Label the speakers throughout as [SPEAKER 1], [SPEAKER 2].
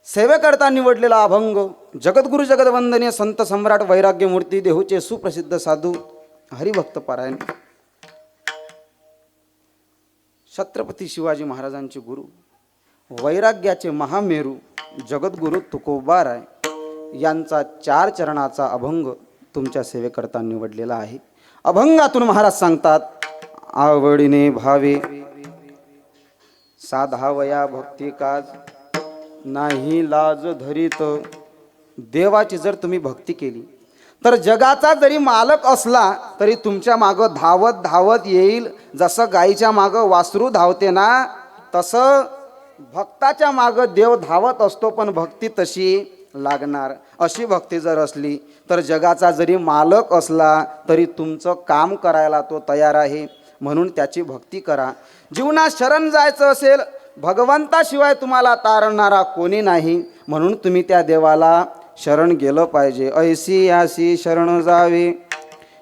[SPEAKER 1] सेवेकरता निवडलेला अभंग जगद्गुरु जगदवंदनीय संत सम्राट वैराग्यमूर्ती देहूचे सुप्रसिद्ध साधू हरिभक्त पारायण छत्रपती शिवाजी महाराजांचे गुरु वैराग्याचे महामेरू जगद्गुरु तुकोबाराय यांचा 4 चरणाचा अभंग तुमच्या सेवेकरता निवडलेला आहे। अभंगातून महाराज सांगतात, आवडीने भावे साधावया भक्ती काज नाही लाज धरीत। देवाची जर तुम्ही भक्ती केली तर जगाचा जरी मालक असला तरी तुमच्या मागं धावत धावत येईल। जसं गाईच्या मागं वासरू धावते ना, तसं भक्ताच्या मागं देव धावत असतो, पण भक्ती तशी लागणार। अशी भक्ती जर असली तर जगाचा जरी मालक असला तरी तुमचं काम करायला तो तयार आहे। म्हणून त्याची भक्ती करा। जीवनात शरण जायचं असेल, भगवंताशिवाय तुम्हाला तारणारा कोणी नाही, म्हणून तुम्ही त्या देवाला शरण गेलं पाहिजे। ऐसी आसी शरण जावे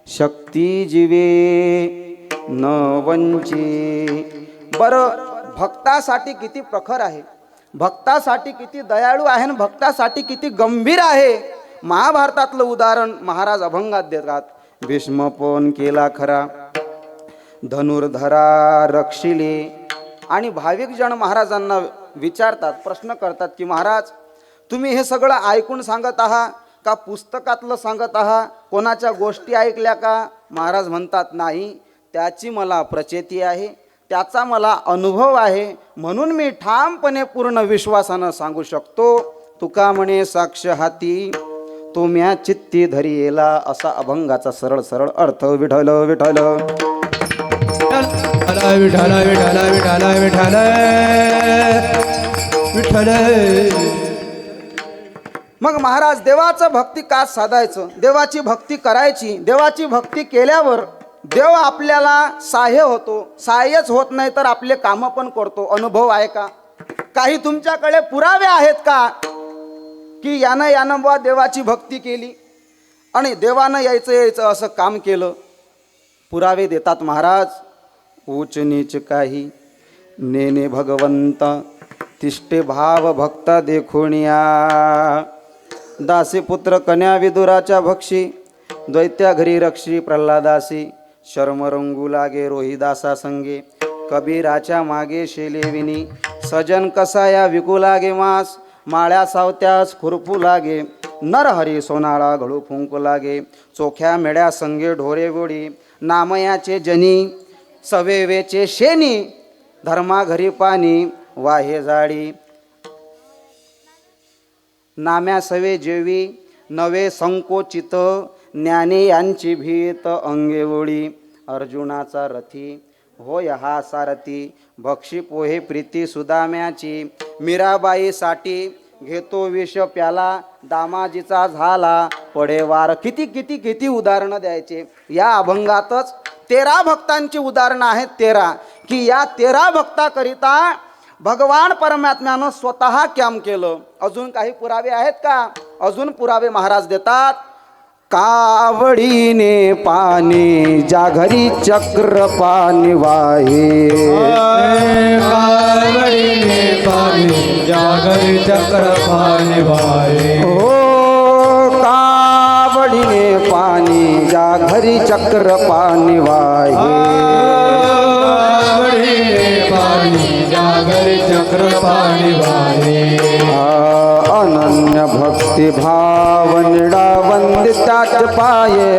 [SPEAKER 1] शक्ती जीवे न वंची। बरं, भक्तासाठी किती प्रखर आहे, भक्तासाठी किती दयाळू आहे, आणि भक्तासाठी किती गंभीर आहे। महाभारतातलं उदाहरण महाराज अभंगात देतात। भीष्म पण केला खरा धनुर्धरा रक्षिले। आणि भाविक जन महाराजांना विचारतात, प्रश्न करतात की महाराज, तुम्ही हे सगळं ऐकून सांगत आहात का पुस्तकातलं सांगत आहात, कोणाच्या गोष्टी ऐकल्या का? महाराज म्हणतात, नाही, त्याची मला प्रचिती आहे, त्याचा मला अनुभव आहे, म्हणून मी ठामपणे पूर्ण विश्वासानं सांगू शकतो। तुका म्हणे साक्ष हाती तो म्या चित्ती धरी येला। असा अभंगाचा सरळ सरळ अर्थ। विठ्ठल विठ्ठल
[SPEAKER 2] विठ्ठल विठ्ठल विठ्ठल विठ्ठल विठ्ठल।
[SPEAKER 1] मग महाराज देवाचं भक्ती का साधायचं, देवाची भक्ती करायची। देवाची भक्ती केल्यावर देव आपल्याला सहाय्य होतो। सहाय्यच होत नाही तर आपले कामं पण करतो। अनुभव आहे का? काही तुमच्याकडे पुरावे आहेत का की यानं बुवा देवाची भक्ती केली आणि देवानं यायचं असं काम केलं? पुरावे देतात महाराज। ऊच नीच काही नेने भगवंत तिष्ठे भाव भक्त देखुनिया। दासी पुत्र कन्या विदुराच्या भक्षी द्वैत्या घरी रक्षी प्रल्हादासी। शर्म रंगू लागे रोहिदासा संगे कबीराच्या मागे शेलेविनी। सजन कसाया विकू लागे मास माळ्या सावत्यास खुरपू लागे। नरहरी सोनाळा घडू फुंकू लागे चोख्या मेड्या संगे ढोरे गोडी। नामयाचे जनी सवेवेचे शेनी धर्मा घरी पाणी वाहे जाडी। नाम्या सवे जेवी नवे संकोचित ज्ञानी यांची भीत अंगे ओळी। अर्जुनाचा रथी होय हा सारथी भक्षी पोहे प्रीती सुदाम्याची। मीराबाई साठी घेतो विष प्याला दामाजीचा झाला पडेवार। किती किती किती उदाहरणं द्यायचे। या अभंगातच 13 भक्तांची उदाहरणं आहेत। 13 की या 13 भक्ताकरिता भगवान परमात्म्यानं स्वतः काम केलं। अजून काही पुरावे आहेत का? अजून पुरावे महाराज देतात। कावडीने पाणी ज्या घरी चक्र पाणी वाहे।
[SPEAKER 2] कावडीने पाणी ज्या घरी चक्र पाणी वाहे।
[SPEAKER 1] हो, कावडीने पाणी ज्या घरी चक्र पाणी वाहे।
[SPEAKER 2] कावडीने पाणी ज्या घरी चक्र पाणी वाहे।
[SPEAKER 1] अनन्य भक्ती भाव निडा वंदिताच पाये।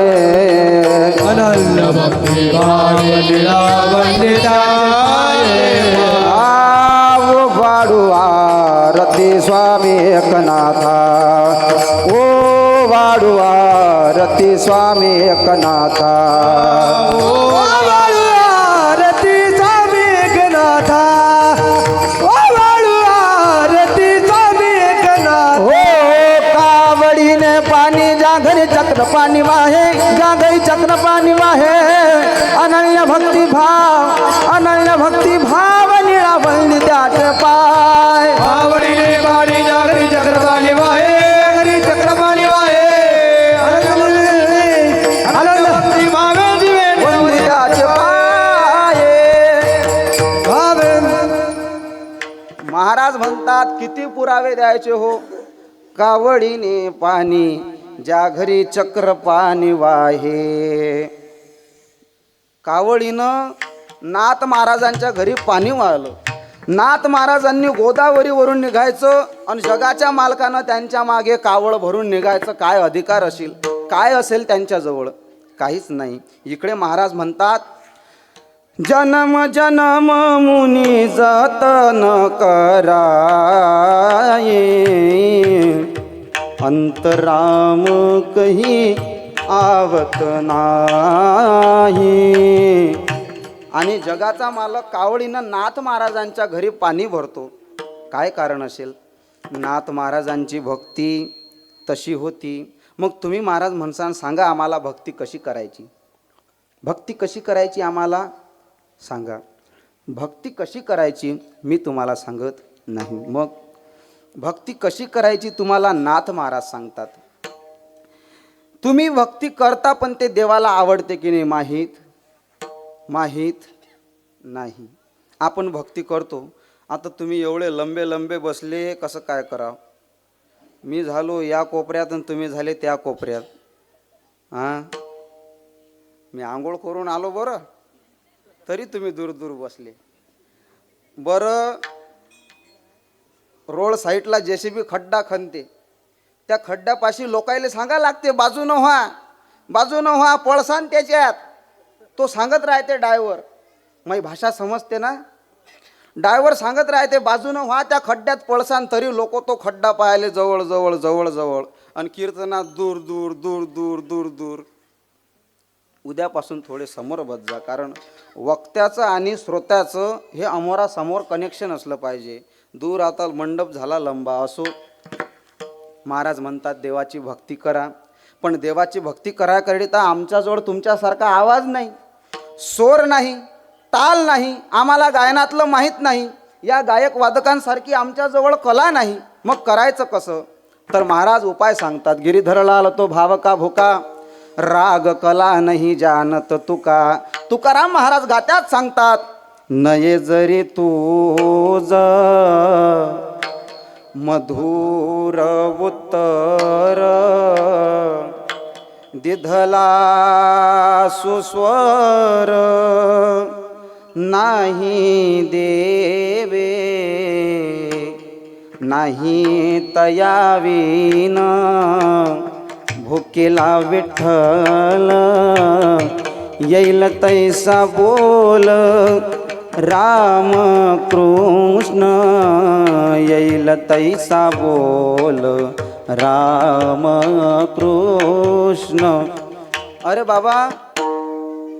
[SPEAKER 2] अनन्य भक्ती भाव निडा वंदिता पाये।
[SPEAKER 1] आव वाडू आरती स्वामी एकनाथा। ओ वाडू आरती स्वामी एकनाथा।
[SPEAKER 2] ओ वाडू आरती स्वामी एकनाथा। ओ वाडू आरती स्वामी एकनाथा।
[SPEAKER 1] हो, कावडीने पाणी ज्या घरी चक्र पाणी वाहे, ज्या घरी चक्र पाणी वाहे। अनन्य भक्ती भाव निळा वंदित्याच पाय।
[SPEAKER 2] कावडीने पाणी ज्या घरी चक्र पाणी वाहे, घरी चक्र पाणी वाहे। अनन्य भक्ती भाव
[SPEAKER 1] वंदित्याच पाय। महाराज म्हणतात, म्हणतात किती पुरावे द्यायचे हो. कावडीने पाणी ज्या घरी चक्र पाणी वाहे. कावडीनं नाथ महाराजांच्या घरी पाणी वाहलं. नाथ महाराजांनी गोदावरीवरून निघायचं आणि जगाच्या मालकानं त्यांच्या मागे कावड भरून निघायचं. काय अधिकार असेल, काय असेल त्यांच्याजवळ? काहीच नाही. इकडे महाराज म्हणतात, जन्म जन्म मुनी जतन कराये, अंतराम कही आवत नाही. आणि जगाचा मालक कावडीनं नाथ महाराजांच्या घरी पाणी भरतो. काय कारण असेल? नाथ महाराजांची भक्ती तशी होती. मग तुम्ही महाराज म्हणसान, सांगा आम्हाला भक्ती कशी करायची, भक्ती कशी करायची आम्हाला सांगा. भक्ती कशी करायची मी तुम्हाला सांगत नाही. मग भक्ती कशी करायची तुम्हाला नाथ महाराज सांगतात. तुम्ही भक्ती करता पण ते देवाला आवडते की नाही माहीत नाही. आपण भक्ती करतो. आता तुम्ही एवढे लंबे लंबे बसले, कसं काय करावं? मी झालो या कोपऱ्यात आणि तुम्ही झाले त्या कोपऱ्यात. हां, मी आंघोळ करून आलो बरं, तरी तुम्ही दूर दूर बसले. बरं, रोड साईडला JCB खड्डा खणते, त्या खड्ड्यापाशी लोकायले सांगा लागते बाजूनं व्हा पळसान त्याच्यात. तो सांगत राहते ड्रायव्हर, माझी भाषा समजते ना. ड्रायव्हर सांगत राहते बाजूनं व्हा, त्या खड्ड्यात पळसान, तरी लोक तो खड्डा पाहायले जवळ जवळ जवळ जवळ आणि कीर्तनात दूर दूर दूर दूर दूर दूर. उद्यापासून थोडे समोर बस जा, कारण वक्त्याचं आणि श्रोत्याचं हे अमोरासमोर कनेक्शन असलं पाहिजे. दूर आता मंडप झाला लंबा असो. महाराज म्हणतात देवाची भक्ती करा, पण देवाची भक्ती कराकरिता आमच्याजवळ तुमच्यासारखा आवाज नाही, स्वर नाही, ताल नाही, आम्हाला गायनातलं माहीत नाही, या गायक वादकांसारखी आमच्याजवळ कला नाही. मग करायचं कसं? तर महाराज उपाय सांगतात. गिरीधरलाल तो भाव का भुका, राग कला नाही जानत तुका. तुकाराम महाराज गात्यात सांगतात, नये जरी तुझ मधुर उत्तर, दिधला सुस्वर नाही देवे, नाही तयावीन भुकेला विठ्ठल, येईल तैसा बोल राम कृष्ण, येईल तैसा बोल राम कृष्ण. अरे बाबा,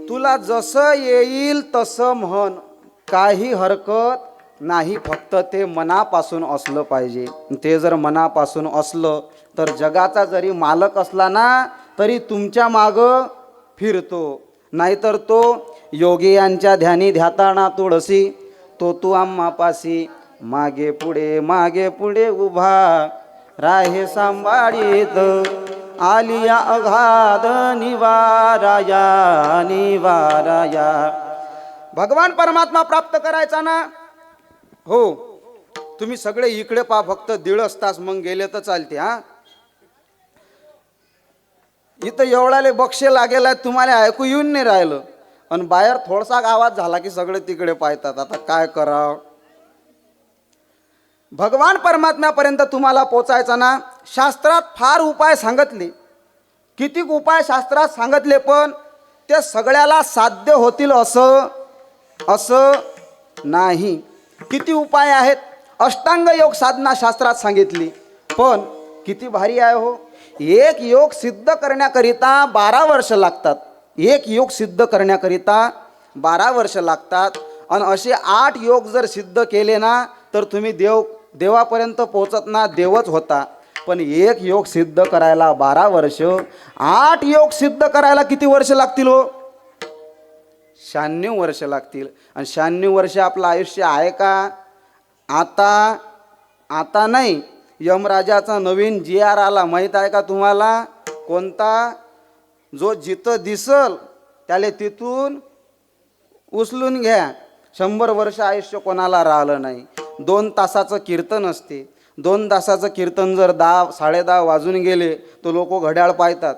[SPEAKER 1] तुला जसं येईल तसं म्हण, काही हरकत नाही, फक्त ते मनापासून असलं पाहिजे. ते जर मनापासून असलं तर जगाचा जरी मालक असला ना तरी तुमच्या मागं फिरतो. नाहीतर तो योगी यांच्या ध्यानी ध्याताना तुळसी, तो तू आम्हापाशी मागे पुढे उभा राहे सांभाळीत, आलिया अगाध निवाराया. भगवान परमात्मा प्राप्त करायचा ना हो. तुम्ही सगळे इकडे पहा, फक्त 1.5 तास मग गेले तर चालते. हा, इथं एवढाले बक्षे लागेल आहेत, तुम्हाला ऐकू येऊन नाही राहिलं, आणि बाहेर थोडासा आवाज झाला की सगळे तिकडे पाहतात. आता काय करावं? भगवान परमात्म्यापर्यंत तुम्हाला पोचायचा ना, शास्त्रात फार उपाय सांगितले, किती उपाय शास्त्रात सांगितले, पण ते सगळ्याला साध्य होतील असं नाही. किती उपाय आहेत. अष्टांग योग साधना शास्त्रात सांगितली, पण किती भारी आहे हो. एक योग सिद्ध करण्याकरिता 12 वर्ष लागतात. एक योग सिद्ध करण्याकरिता 12 वर्ष लागतात. आणि असे 8 योग जर सिद्ध केले ना तर तुम्ही देवापर्यंत पोचत ना, देवच होता. पण एक योग सिद्ध करायला 12 वर्ष, 8 योग सिद्ध करायला किती वर्ष लागतील हो? 96 वर्ष लागतील. आणि 96 वर्ष आपलं आयुष्य आहे का? आता नाही. यमराजाचा नवीन GR आला, माहीत आहे का तुम्हाला? कोणता? जो जिथं दिसल त्याला तिथून उचलून घ्या. 100 वर्ष आयुष्य कोणाला राहिलं नाही. 2 तासाचं कीर्तन असते. 2 तासाचं कीर्तन जर 10 10:30 वाजून गेले तर लोक घड्याळ पाहतात.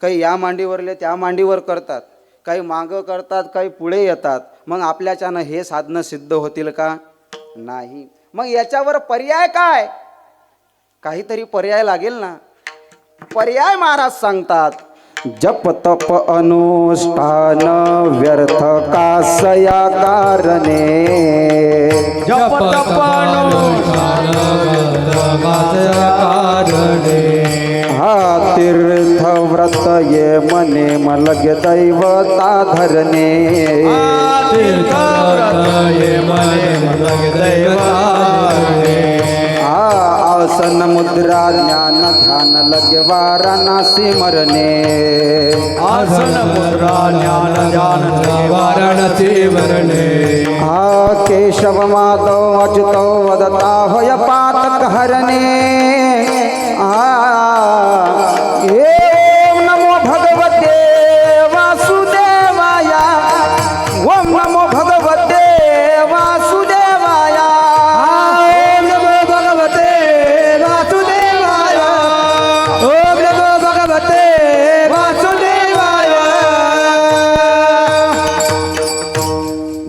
[SPEAKER 1] काही या मांडीवरले त्या मांडीवर करतात, काही मागं करतात, काही पुढे येतात. मग आपल्याच्यानं हे साधनं सिद्ध होतील का? नाही. मग याच्यावर पर्याय काय? काहीतरी पर्याय लागेल ना. पर्याय महाराज सांगतात, जप तप अनुष्ठान व्यर्थ कासया कारणे.
[SPEAKER 2] जप तप अनुष्ठान कारणे.
[SPEAKER 1] हा तीर्थ व्रत ये मने मलगे दैवता धरणे.
[SPEAKER 2] तीर्थ व्रत ये मने मलगे दैवता धरणे.
[SPEAKER 1] आसन मुद्रा ज्ञान ध्यान लगे वाराणसी मरणे.
[SPEAKER 2] आसन मुद्रा ज्ञान ध्यान लगे वाराणसी मरणे.
[SPEAKER 1] केशव माधव अच्युतो वदता होय पातक हरणे. ओम नमो भगवते वासुदेवाया. ओम नमो भगवते वासुदेवाया.
[SPEAKER 2] ओम नमो भगवते वासुदेवाय. ओम नमो भगवते वासुदेवाय.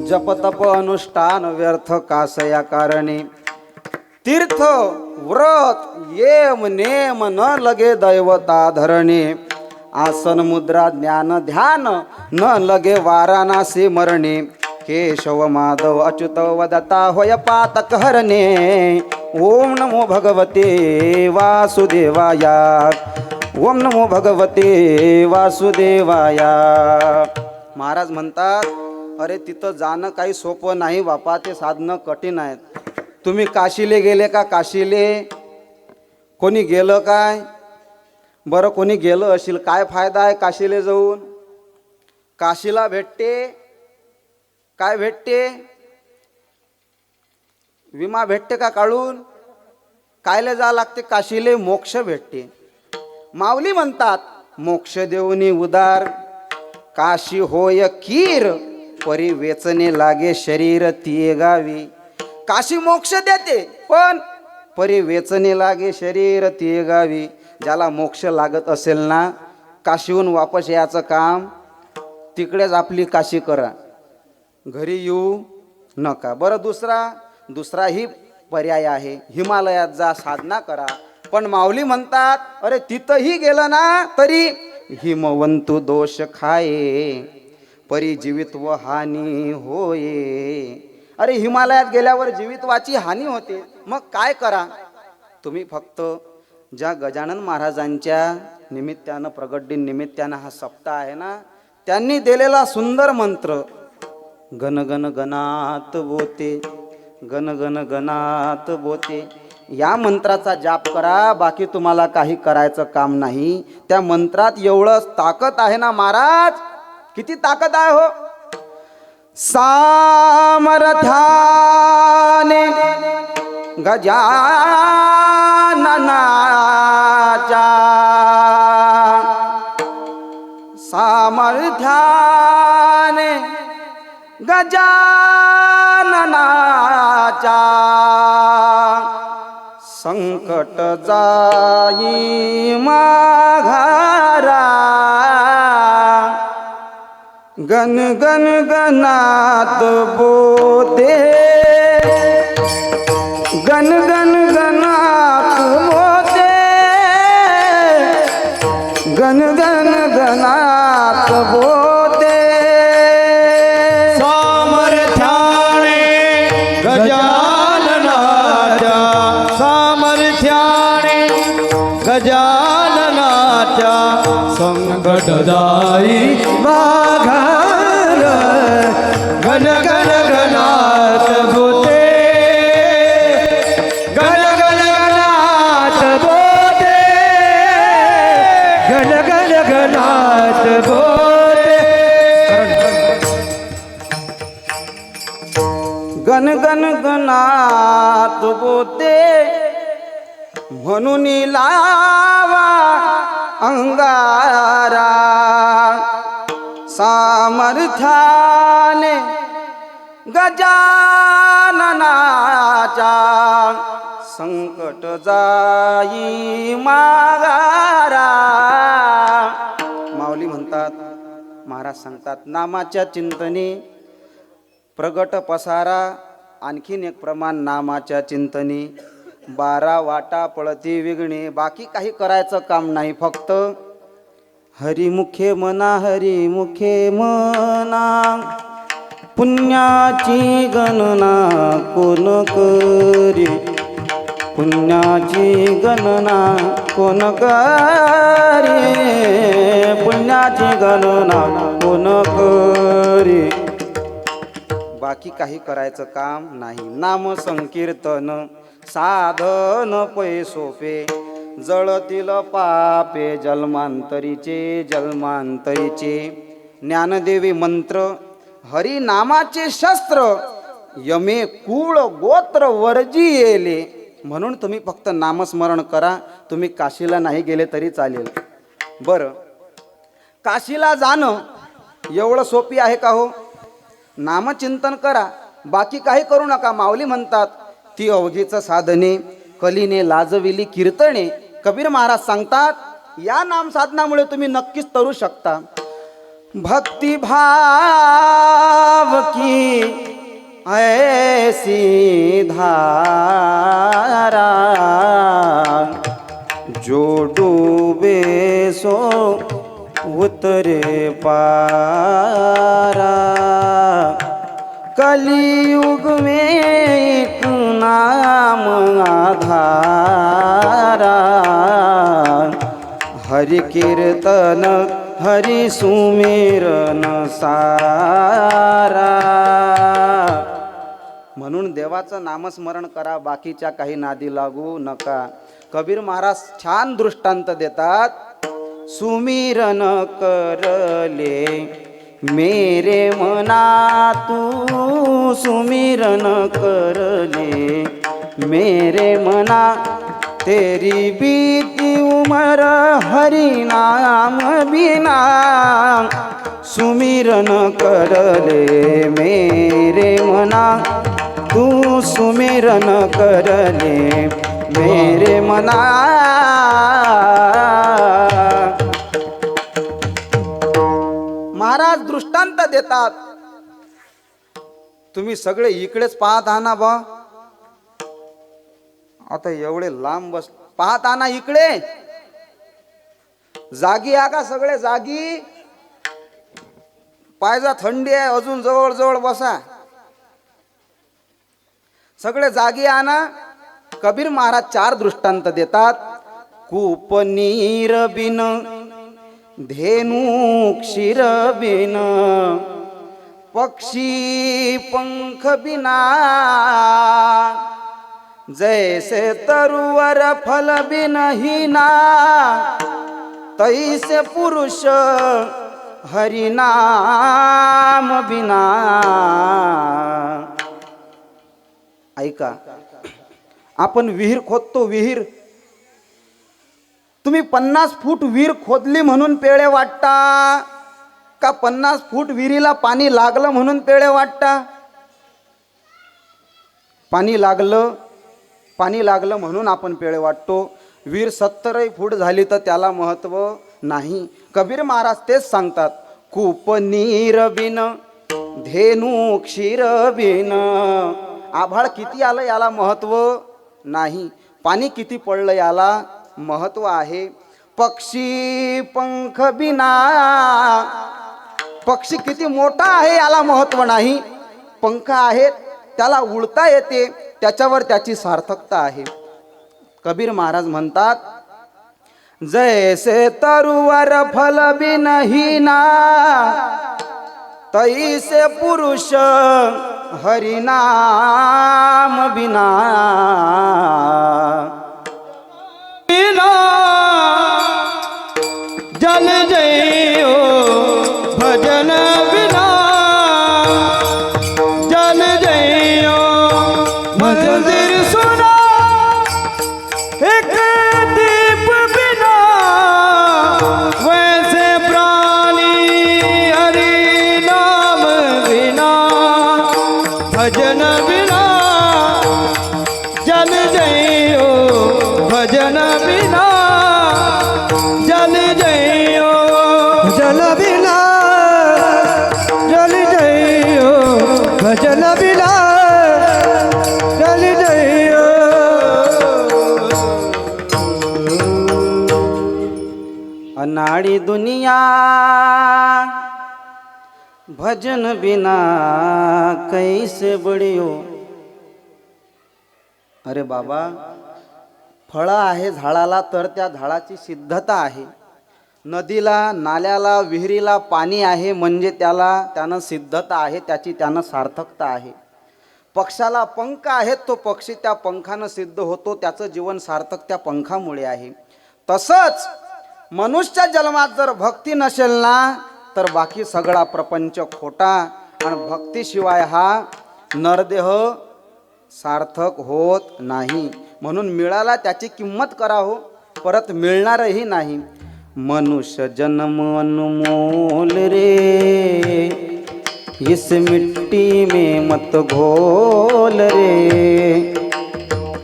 [SPEAKER 1] जप तप अनुष्ठान व्यर्थ कासया कारणे. तीर्थ व्रत येम नेम न लगे दैवता धरणे. आसन मुद्रा ज्ञान ध्यान न लगे वाराणसी मरणे. केशव माधव अच्युत वदता होय पातक हरणे. ओम नमो भगवते वासुदेवाया. ओम नमो भगवते वासुदेवाया. महाराज म्हणतात, अरे तिथं जाणं काही सोपं नाही बापा, ते साधनं कठीण आहेत. तुम्ही काशीले गेले का? काशीले कोणी गेलं काय? बरं कोणी गेलं असेल, काय फायदा आहे काशीले जाऊन? काशीला भेटते काय? भेटते विमा भेटते का काढून? कायले जा लागते काशीले? मोक्ष भेटते. माऊली म्हणतात, मोक्ष देऊनी उदार काशी होय कीर. परी वेचणे लागे शरीर तिये गावी. काशी मोक्ष देते, पण परी वेचणे लागे शरीर तिये गावी. ज्याला मोक्ष लागत असेल ना, काशीहून वापस याचं काम, तिकडेच आपली काशी करा, घरी येऊ नका. बरं दुसराही पर्याय आहे, हिमालयात जा, साधना करा. पण माऊली म्हणतात, अरे तिथंही गेलं ना तरी हिमवंतु दोष खाये. परी जीवित्व हानी होये. अरे हिमालयात गेल्यावर जीवित्वाची हानी होते. मग काय करा? तुम्ही फक्त ज्या गजानन महाराजांच्या निमित्तानं, प्रगट दिन निमित्तानं हा सप्ताह आहे ना, त्यांनी दिलेला सुंदर मंत्र गण गण गणात बोते, गण गण गणात बोते, या मंत्राचा जाप करा. बाकी तुम्हाला काही करायचं काम नाही. त्या मंत्रात एवढं ताकद आहे ना महाराज. किती ताकद आहे हो. सामर्थ्याने गजाननाच्या. सामर्थ्याने गजाननाच्या. संकट जाई माघारा. गण गण गणात बोते, गण गण गणात बोते, गण गण गणात बोते.
[SPEAKER 2] सामर्थ्याने गजाननाच्या. सामर्थ्याने गजाननाच्या. संकट जाई माघार. गण गण गणात बोते, गण गण गणात बोते, गण गण गणात बोते.
[SPEAKER 1] गण गण गणात बोते. म्हणून लावा अंगारा. सामर्थ्याने गजाननाच्या. संकट जाई मागारा. माऊली म्हणतात, महाराज सांगतात, नामाच्या चिंतने प्रगट पसारा. आणखीन एक प्रमाण नामाच्या चिंतने 12 वाटा पळती विघ्ने. बाकी काही करायचं काम नाही, फक्त हरिमुखे मना, हरिमुखे मना. पुण्याची गणना कोण करी, पुण्याची गणना कोण करी, पुण्याची गणना कोण करी. बाकी काही करायचं काम नाही. नाम संकीर्तन साधन पै सोपे. जळतील पापे जन्मांतरीचे, जन्मांतरीचे. ज्ञानदेवी मंत्र हरिनामाचे शस्त्र. यमे कुळ गोत्र वर्जी येले. म्हणून तुम्ही फक्त नामस्मरण करा. तुम्ही काशीला नाही गेले तरी चालेल. बरं, काशीला जाणं एवढं सोपी आहे का हो? नामचिंतन करा, बाकी काही करू नका. माऊली म्हणतात, ती अवघीच साधने कलीने लाजविली कीर्तने. कबीर महाराज सांगतात, या नाम साधनामुळे तुम्ही नक्कीच तरू शकता. भक्ति भाव की ऐसी धारा, जो डूबे सो उतरे पारा. कलियुग में एक नाम आधारा. हरि कीर्तन हरि सुमिरन सारा. म्हणून देवाचं नामस्मरण करा, बाकीच्या काही नादी लागू नका. कबीर महाराज छान दृष्टांत देतात. सुमिरन करले मेरे मना तू, सुमिरन करले मेरे मना. तेरी बीती उमर हरि नाम बिना. सुमिरन करले मेरे मना तू, सुमिरन करले मेरे मना. महाराज दृष्टांत देतात. तुम्ही सगळे इकडेच पाहत आहा ना बा. आता एवढे लांब बस पाहत आहा ना इकडे. जागी आहे का सगळे? जागी. पायजा थंडी आहे, अजून जवळ जवळ बसा. सगळे जागी आहे ना. कबीर महाराज 4 दृष्टांत देतात. कूप नीर बिन, धेनु क्षीर बिन, पक्षी पंख बिना. जैसे तरुवर फल बिन हीना, तैसे पुरुष हरि नाम बिना. ऐका, आपण विहीर खोदतो, विहीर. तुम्ही 50 फूट विहीर खोदली म्हणून पेळे वाटता का 50 फूट विहिरीला पाणी लागलं म्हणून पेळे वाटता? पाणी लागलं म्हणून आपण पेळे वाटतो. विहीर 70 फूट झाली तर त्याला महत्व नाही. कबीर महाराज तेच सांगतात. कूप नीर बिन, धेनु क्षीर बिन. आभाळ किती आलं याला महत्व नाही, पाणी किती पडलं याला महत्व आहे. पक्षी पंख बिना, पक्षी किती मोठा आहे याला महत्व नाही. पंख आहेत, त्याला उडता येते, त्याच्यावर त्याची सार्थकता आहे. कबीर महाराज म्हणतात, जैसे तरुवर फल बिन हीना, तैसे पुरुष हरि नाम बिना.
[SPEAKER 2] जल जयो भजन बिना, जल जयो मंदिर सुना, एक दीप बिना, वैसे प्राणी हरि नाम बिना, भजन बिना. भजन बिना जल जइयो भजन बिना जल जइयो भजन बिना जल जइयो
[SPEAKER 1] अनाड़ी दुनिया भजन बिना कैसे बढियो. अरे बाबा, फळं आहे झाडाला तर त्या झाडाची सिद्धता आहे. नदीला, नाल्याला, विहिरीला पाणी आहे म्हणजे त्यानं सिद्धता आहे, त्यानं सार्थकता आहे. पक्षाला पंख आहेत, तो पक्षी त्या पंखानं सिद्ध होतो, त्याचं जीवन सार्थक त्या पंखामुळे आहे. तसंच मनुष्य जन्मात जर भक्ती नसेल ना तर बाकी सगळा प्रपंच खोटा, आणि भक्तीशिवाय हा नरदेह सार्थक होत नाही. म्हणून मिळाला त्याची किंमत करा हो, परत मिळणारही नाही. मनुष्य जन्म अनमोल रे, इस मिट्टी में मत घोल रे.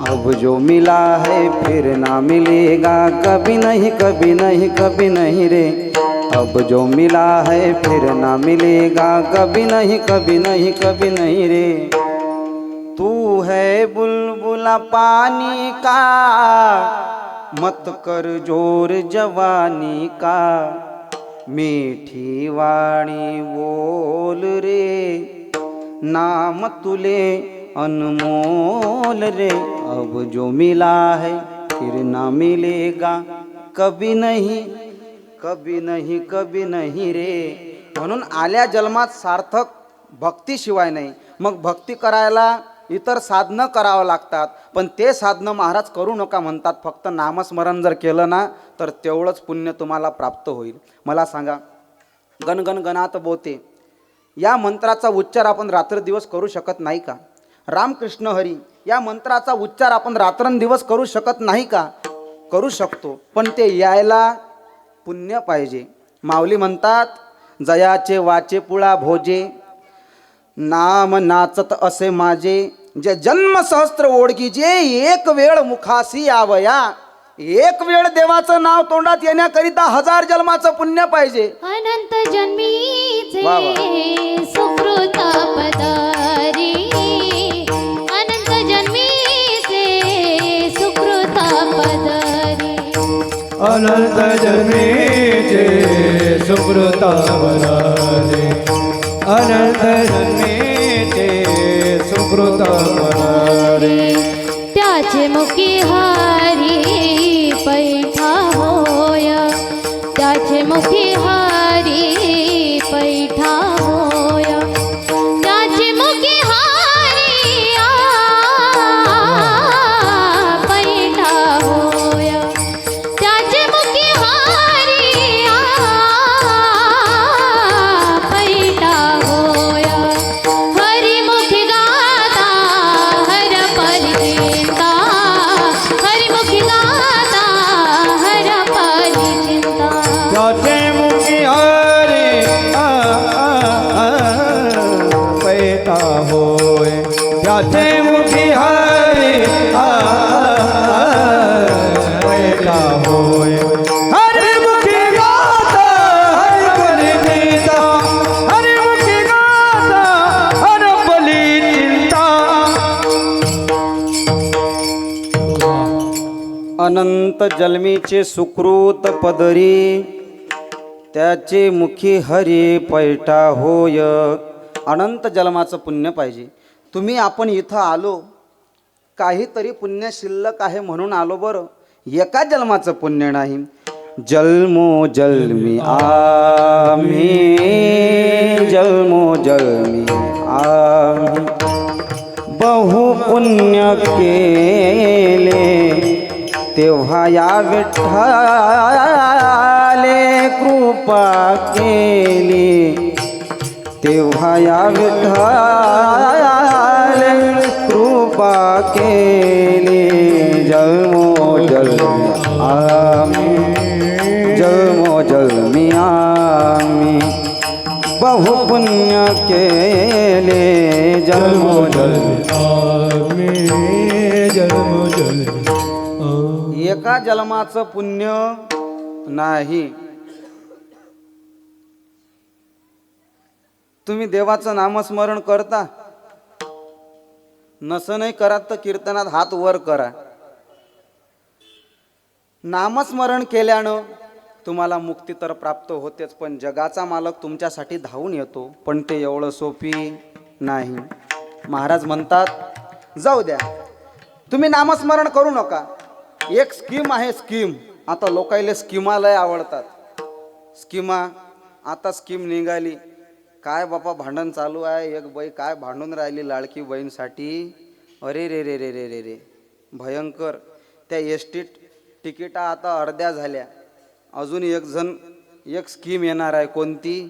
[SPEAKER 1] अब जो मिला है फिर ना मिलेगा, कभी नहीं कभी नहीं कभी नहीं रे. अब जो मिला है फिर ना मिलेगा, कभी नहीं कभी नहीं कभी नहीं रे. तू है बुलबुला पानी का, मत कर जोर जवानी का. मीठी वाणी बोल रे, नाम तुले अनमोल रे. अब जो मिला है फिर ना मिलेगा, कभी नहीं कभी नहीं कभी नहीं रे. म्हणून आल्या जन्मात सार्थक भक्तीशिवाय नाही. मग भक्ती करायला इतर साधनं करावं लागतात, पण ते साधनं महाराज करू नका म्हणतात. फक्त नामस्मरण जर केलं ना तर तेवढंच पुण्य तुम्हाला प्राप्त होईल. मला सांगा, गणगण गणात बोते या मंत्राचा उच्चार आपण रात्रदिवस करू शकत नाही का? रामकृष्ण हरी या मंत्राचा उच्चार आपण रात्रंदिवस करू शकत नाही का? करू शकतो, पण ते यायला पुण्य पाहिजे. माऊली म्हणतात, जयाचे वाचे पुळा भोजे, नाम नाचत असे माझे. जे जन्म सहस्त्र ओळखी, जे एक वेळ मुखासी यावया. एक वेळ देवाचं नाव तोंडात येण्याकरिता 1000 जन्माचं पुण्य पाहिजे.
[SPEAKER 3] अनंत जन्मीचे
[SPEAKER 1] वा वा.
[SPEAKER 3] सुकृत पदारी, अनंत जन्मीचे सुकृत पदारी.
[SPEAKER 2] अनंत जन्मीचे सुकृत पदारी, अनंत जन्मीचे सुकृत पदारी.
[SPEAKER 3] त्याचे मुखी हारी पैठा होय, त्याचे मुखी हारी पैठा होय. त्याचे मुखी हारी पैठा होय, त्याचे मुखी हारी पैठा होय. हरिमुखी गाता हर परिचिंता, हरिमुखी गाता हर परिचिंता.
[SPEAKER 2] त्याचे मुखी हरी पैठा होय, त्याचे मुखी हरी पैठा होय. हरिमुखी गाता हर परिचिंता, हरिमुखी गाता हर परिचिंता.
[SPEAKER 1] अनंत जन्मीचे सुकृत पदरी, त्याचे मुखी हरी पैठा होय. अनंत जन्माचं पुण्य पाहिजे. आपण इथं आलो, काहीतरी पुण्य शिल्लक आहे म्हणून आलो बरं. एका जन्माचं पुण्य नाही. जन्मो जन्मी आम्ही, जन्मो जन्मी आम्ही बहु पुण्य केले, तेव्हा या विठ्ठले कृपा केली. तेव्हा या विठ्ठले कृपा केली. जन्मो जन्मी आम्ही, जन्मो जन्मी आम्ही बहुपुण्य केले. जन्मो जन्मी
[SPEAKER 2] जन्म जन्म.
[SPEAKER 1] एक एका जन्माचं पुण्य नाही. तुम्ही देवाचं नामस्मरण करता, नसनही करा तर कीर्तनात हात वर करा. नामस्मरण केल्यानं तुम्हाला मुक्ती तर प्राप्त होतेच, पण जगाचा मालक तुमच्यासाठी धावून येतो, पण ते एवढं सोपी नाही. महाराज म्हणतात जाऊ द्या, तुम्ही नामस्मरण करू नका. एक स्कीम आहे, स्कीम. आता लोकायले स्कीमा लय आवडतात. स्कीमा आता स्कीम निघाली. काय बापा भांडण चालू आहे, एक बाई काय भांडून राहिली लाडकी बहीणसाठी. अरे रे रे रे रे रे रे भयंकर. त्या एस टी तिकिटा आता अर्ध्या झाल्या. अजून एक स्कीम येणार आहे. कोणती?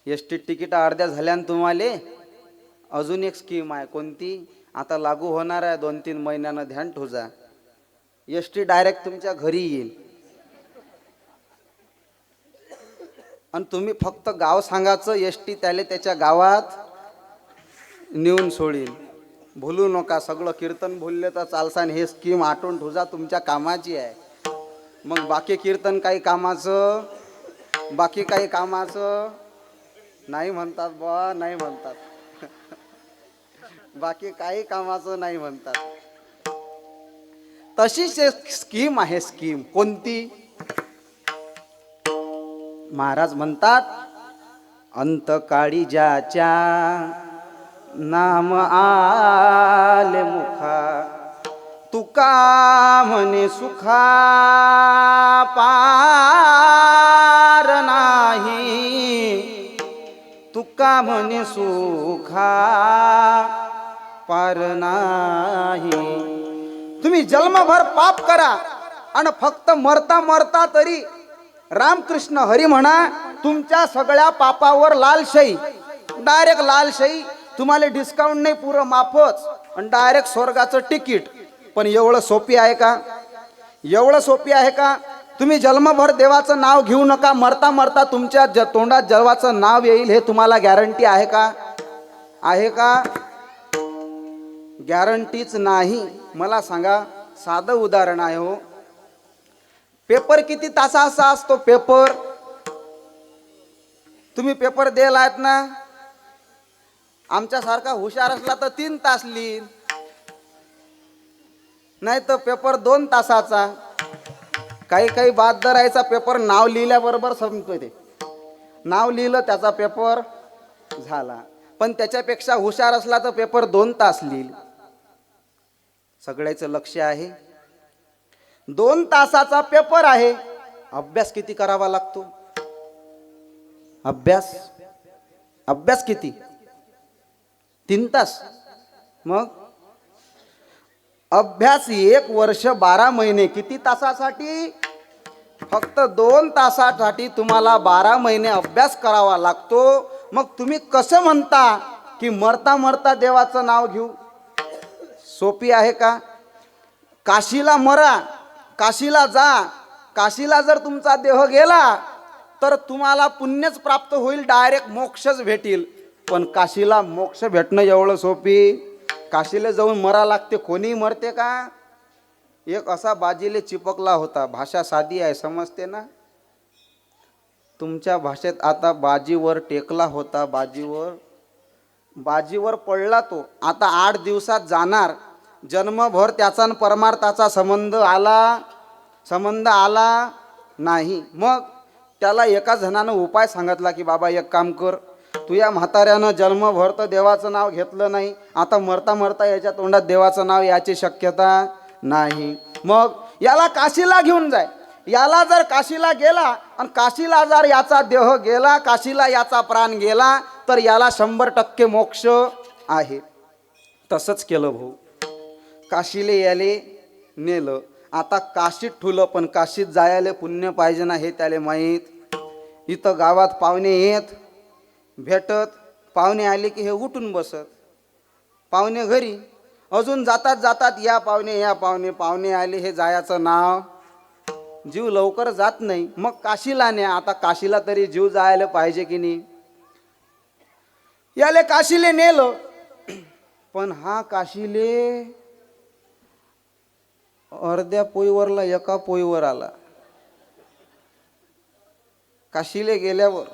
[SPEAKER 1] एस टी तिकिटा अर्ध्या झाल्यानं तुम्हाला अजून एक स्कीम आहे. कोणती? आता लागू होणार आहे 2-3 महिन्यानं. ध्यान ठेवा. एस टी डायरेक्ट तुमच्या घरी येईल आणि तुम्ही फक्त गाव सांगायचं, एस टी त्याले त्याच्या गावात नेऊन सोडील. भूलू नका. सगळं कीर्तन भुलले तर चालसान. हे स्कीम आठवून ठेवा, तुमच्या कामाची आहे. मग बाकी कीर्तन काही कामाचं, बाकी काही कामाचं नाही म्हणतात बा, नाही म्हणतात. बाकी काही कामाचं नाही म्हणतात. तशीच एक स्कीम आहे. स्कीम कोणती? महाराज म्हणतात अंतकाळी ज्याच्या नाम आले मुखा, तुका म्हणे सुखा पार नाही. तुका म्हणे सुखा पार नाही. तुम्ही जन्मभर पाप करा आणि फक्त मरता मरता तरी रामकृष्ण हरी म्हणा, तुमच्या सगळ्या पापावर लालशाही, डायरेक्ट लालशाही. तुम्हाला डिस्काउंट नाही, पुरं माफच आणि डायरेक्ट स्वर्गाचं तिकीट. पण एवढं सोपी आहे का? एवढं सोपी आहे का? तुम्ही जन्मभर देवाचं नाव घेऊ नका. मरता मरता तुमच्या तोंडात देवाचं नाव येईल, हे तुम्हाला गॅरंटी आहे का? आहे का? गॅरंटीच नाही. मला सांगा, साधं उदाहरण आहे हो. पेपर किती तासाचा असतो? पेपर तुम्ही पेपर द्यायला आहेत ना, आमच्यासारखा हुशार असला तर 3 तास लिहीन, नाही तर पेपर 2 तासाचा. काही काही बहादरायचा पेपर नाव लिहिल्याबरोबर संपतो. ते नाव लिहिलं त्याचा पेपर झाला. पण त्याच्यापेक्षा हुशार असला तर पेपर 2 तास लिहिल. सगळ्याचं लक्ष आहे. 2 तासाचा पेपर आहे. अभ्यास किती करावा लागतो? अभ्यास किती? 3 तास. मग अभ्यास 1 वर्ष 12 महिने किती तासासाठी? फक्त 2 तासासाठी तुम्हाला 12 महिने अभ्यास करावा लागतो. मग तुम्ही कसं म्हणता की मरता मरता देवाचं नाव घेऊ? सोपी आहे का? काशीला मरा, काशीला जा. काशीला जर तुमचा देह गेला तर तुम्हाला पुण्यच प्राप्त होईल, डायरेक्ट मोक्षच भेटील. पण काशीला मोक्ष भेटणं एवढं सोपी? काशीला जाऊन मरा लागते. कोणी मरते का? एक असा बाजीले चिपकला होता. भाषा साधी आहे, समजते ना? तुमच्या भाषेत आता बाजीवर टेकला होता. बाजीवर पडला तो. आता 8 दिवसात जाणार. जन्मभर त्याचा आणि परमार्थाचा संबंध आला नाही. मग त्याला एका जणानं उपाय सांगितला की बाबा एक काम कर, तू या म्हाताऱ्यानं जन्मभर तर देवाचं नाव घेतलं नाही, आता मरता मरता याच्या तोंडात देवाचं नाव याची शक्यता नाही. मग याला काशीला घेऊन जाय. याला जर काशीला गेला आणि काशीला जर याचा देह गेला, काशीला याचा प्राण गेला, तर याला 100% मोक्ष आहे. तसंच केलं भाऊ. काशीले याले नेलं. आता काशीत ठुलं, पण काशीत जायला पुण्य पाहिजे ना, हे त्याला माहीत. इथं गावात पाहुणे येत भेटत, पाहुणे आले की हे उठून बसत. पाहुणे घरी अजून जातात या पाहुणे आले, हे जायचं नाव. जीव लवकर जात नाही. मग काशीला न्या. आता काशीला तरी जीव जायला पाहिजे की नाही? याले काशीले नेलं, पण हा काशीले अर्ध्या पोईवरला एका पोईवर आला. काशीले गेल्यावर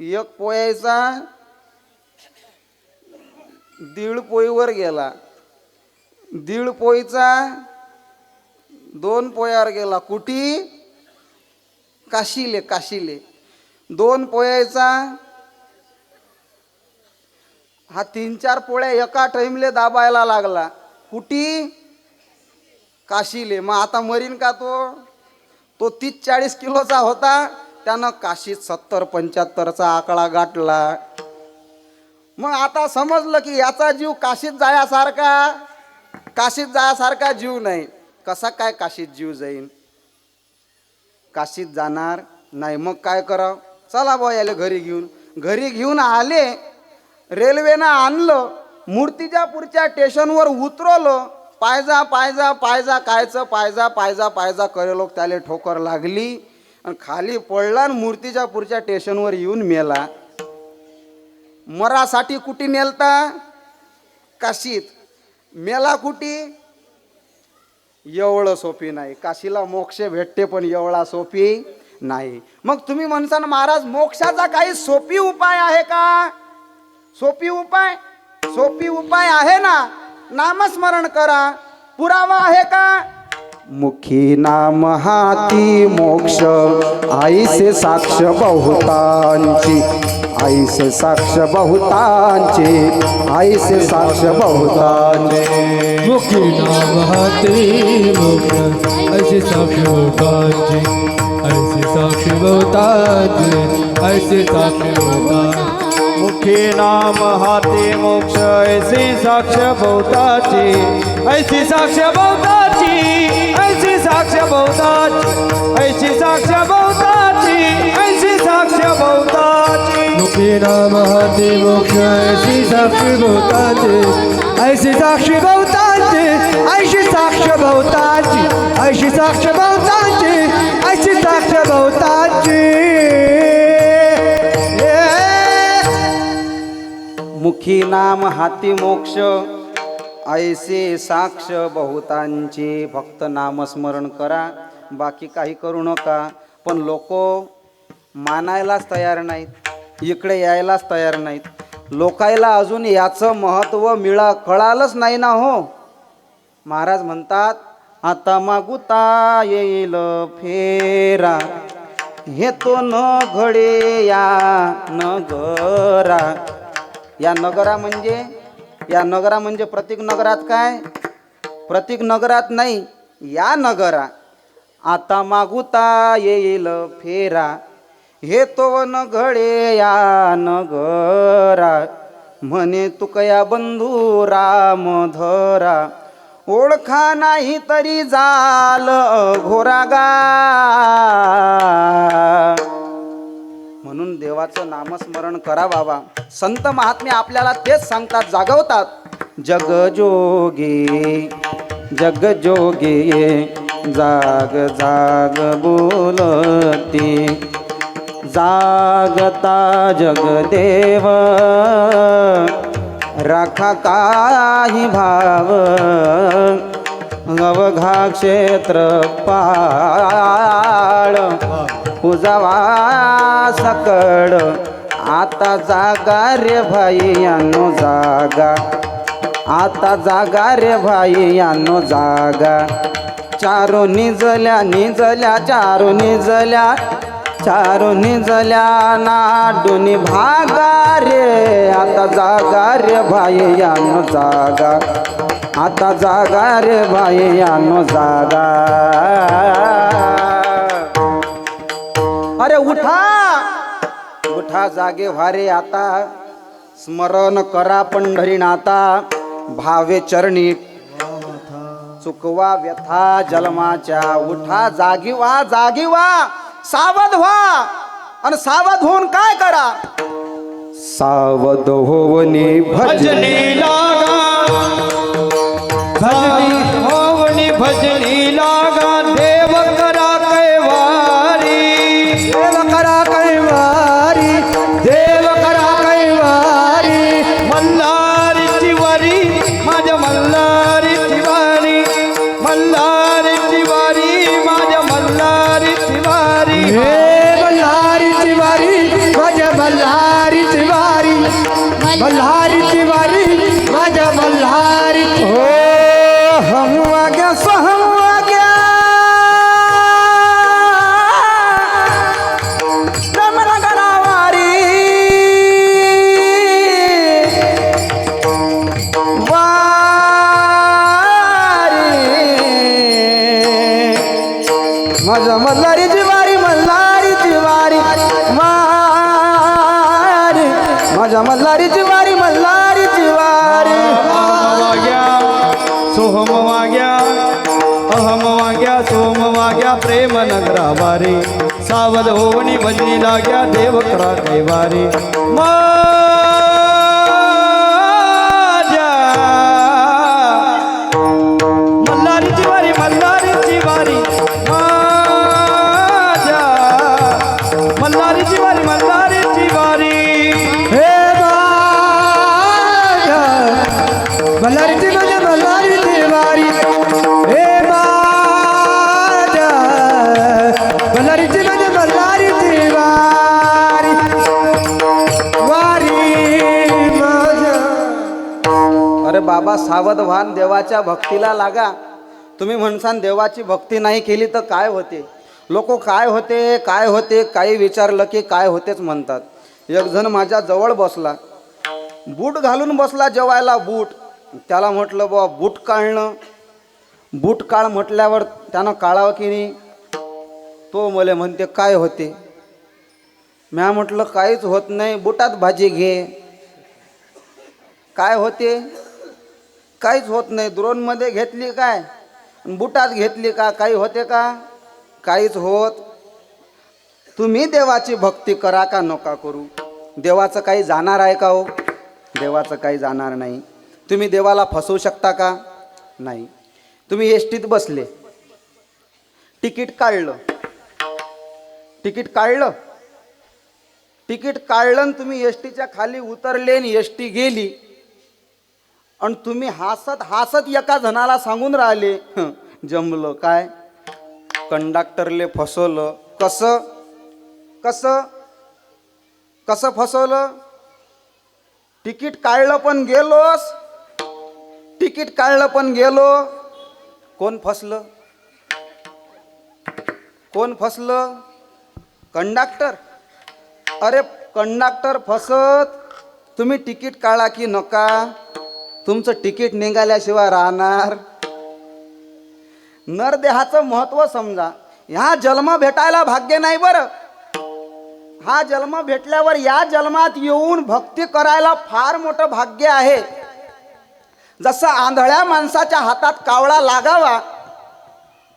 [SPEAKER 1] एक पोयाचा 1.5 पोईवर गेला, 1.5 पोईचा 2 पोयावर गेला. कुठी? काशीले. काशीले 2 पोयाचा हा 3-4 पोळ्या एका टाइमले दाबायला लागला. कुठी? काशीले. मग आता मरीन का तो 30-40 किलोचा होता, त्यानं काशीत 70-75चा आकडा गाठला. मग आता समजलं की याचा जीव काशीत जायासारखा जीव नाही. कसा काय काशीत जीव जाईन? काशीत जाणार नाही. मग काय करावं? चला बुवा याले घरी घेऊन आले. रेल्वेनं आणलं, मूर्तिजापूरच्या स्टेशनवर उतरवलं. पायजा कायचं करेलो त्याला ठोकर लागली आणि खाली पडला आणि मूर्तिजापूरच्या स्टेशनवर येऊन मेला. मरासाठी कुठे नेलता? काशीत. मेला कुठे? एवढं सोपी नाही. काशीला मोक्ष भेटते पण एवढा सोपी नाही. मग तुम्ही म्हणसान महाराज मोक्षाचा काही सोपी उपाय आहे का? सोपी उपाय आहे ना. नामस्मरण करा. पुरावा आहे का? मुखी नाम हाती मोक्ष, आईसे साक्ष बहुतांची, आईसे साक्ष बहुतांचे, आईसे साक्ष बहुतांचे.
[SPEAKER 2] मुखी नाम हाती मोक्ष, ऐसे साक्ष बहुतांचे, ऐसे साक्ष बहुतांचे, ऐसे साक्ष बहुतांचे.
[SPEAKER 4] मुखी नाम हाती मोक्ष, ऐसी साक्ष बहुताची, ऐसी साक्ष बहुताची, ऐसी साक्ष बहुताची, ऐसी साक्ष बहुताची, ऐसी साक्ष बहुताची.
[SPEAKER 2] मुखी नाम हाती मोक्ष, ऐसी साक्ष बहुताची, ऐसी साक्ष बहुताची, ऐसी साक्ष बहुताची, ऐसी साक्ष बहुताची, ऐसी साक्ष बहुताची.
[SPEAKER 1] मुखी नाम हाती मोक्ष, ऐसे साक्ष बहुतांचे. फक्त नामस्मरण करा, बाकी काही करू नका. पण लोक मानायलाच तयार नाहीत, इकडे यायलाच तयार नाहीत. लोकायला अजून याचं महत्त्व कळालंच नाही ना हो. महाराज म्हणतात आता मागुता येईल फेरा, हे तो न घडे या नगरा. या नगरा म्हणजे प्रत्येक नगरात काय? प्रत्येक नगरात नाही, या नगरा. आता मागुता येईल फेरा, हे तो न घडे या नगरा. म्हणे तुकया बंधू रामधरा, ओळखा नाही तरी जाल घोरागा. म्हणून देवाचं नामस्मरण करा बाबा. संत महात्मे आपल्याला तेच सांगतात, जागवतात. जगजोगी जाग जाग बोलती, जागता जगदेव राखा काही भाव. अवघा क्षेत्र पाळ उजावा सकड. आता जागा रे भाई यानो जागा, आता जागा रे भाई यानो जागा. चारो निजल्या चारो निजल्या नाडुनी भागा रे. आता जागा रे भाई यानो जागा, आता जागा रे भाई यानो जागा. अरे उठा जागे व्हारे आता. स्मरण करा पंढरीनाथा, भावे चरणी चुकवा व्यथा जन्माच्या. उठा जागी व्हा, सावध व्हा. आणि सावध होऊन काय करा? सावध होवनी
[SPEAKER 4] भजनी लागा, भजनी होवनी भजनी लागा. देव करा कैवारी,
[SPEAKER 2] देव करा कैवारी, देव करा कैवारी.
[SPEAKER 4] मल्हारीची वारी, माझ्या मल्हारीची वारी. मल्हारीची वारी माझ्या मल्हारीची वारी
[SPEAKER 2] हे मल्हारीची वारी माझ्या मल्हारीची वारी मल्हारीची वारी माझ्या मल्हारीची
[SPEAKER 1] हो हम वाग्या सहम वाग्या रमणगरावारी माझ्या मल्हारीची वारी मल्हारीची वारी वारी माझ्या मल्हारीची वारी मल्हारीची वारी
[SPEAKER 4] वाग्या सोहम वाग्या अहम वाग्या सोम वाग्या प्रेम नगरा वारी सावध होवणी भजनी लाग्या देव करा कैवारी माझ्या मल्हारीची वारी मल्हारीची वारी माझ्या मल्हारीची वारी मल्हारीची वारी
[SPEAKER 2] हे माझ्या मल्हारीची माझ्या मल्हारीची वारी हे माझ्या मल्हारीची माझ्या मल्हारीची वारी वारी माझ्या
[SPEAKER 1] अरे बाबा सावध व्हान देवाच्या भक्तीला लागा. तुम्ही म्हणसान देवाची भक्ती नाही केली तर काय होते. लोक काय होते काय होते काही विचारलं की काय होतेच म्हणतात. एक जण माझ्या जवळ बसला, बूट घालून बसला जेवायला. बूट त्याला म्हटलं बुवा बूट काढणं, बूट काढ म्हटल्यावर त्यानं काढावं की नाही. तो मला म्हणते काय होते. म्या म्हटलं काहीच होत नाही, बुटात भाजी घे. काय होते, काहीच होत नाही. द्रोणमध्ये घेतली काय, बुटात घेतली का, काही होते का, काहीच होत. तुम्ही देवाची भक्ती करा का नका करू, देवाचं काही जाणार आहे का हो. देवाचं काही जाणार नाही. तुम्ही देवाला फसवू शकता का, नाही. तुम्ही एसटीत बसले, तिकीट काढलं, तिकीट काढलं, तिकीट काढलं आणि तुम्ही एसटीच्या खाली उतरले आणि एसटी गेली आणि तुम्ही हसत हसत एका जणाला सांगून राहिले जमलं काय, कंडक्टरले फसवलं. कसं कसं कसं फसवलं. तिकीट काढलं पण गेलोस, तिकीट काढलं पण गेलो. कोण फसलं, कोण फसलं, कंडक्टर. अरे कंडक्टर फसत, तुम्ही तिकीट काढा की नका, तुमचं तिकीट निघाल्याशिवाय राहणार. नरदेहाचं महत्त्व समजा. ह्या जन्म भेटायला भाग्य नाही बरं. हा जन्म भेटल्यावर या जन्मात येऊन भक्ती करायला फार मोठं भाग्य आहे. जसं आंधळ्या माणसाच्या हातात कावळा लागावा,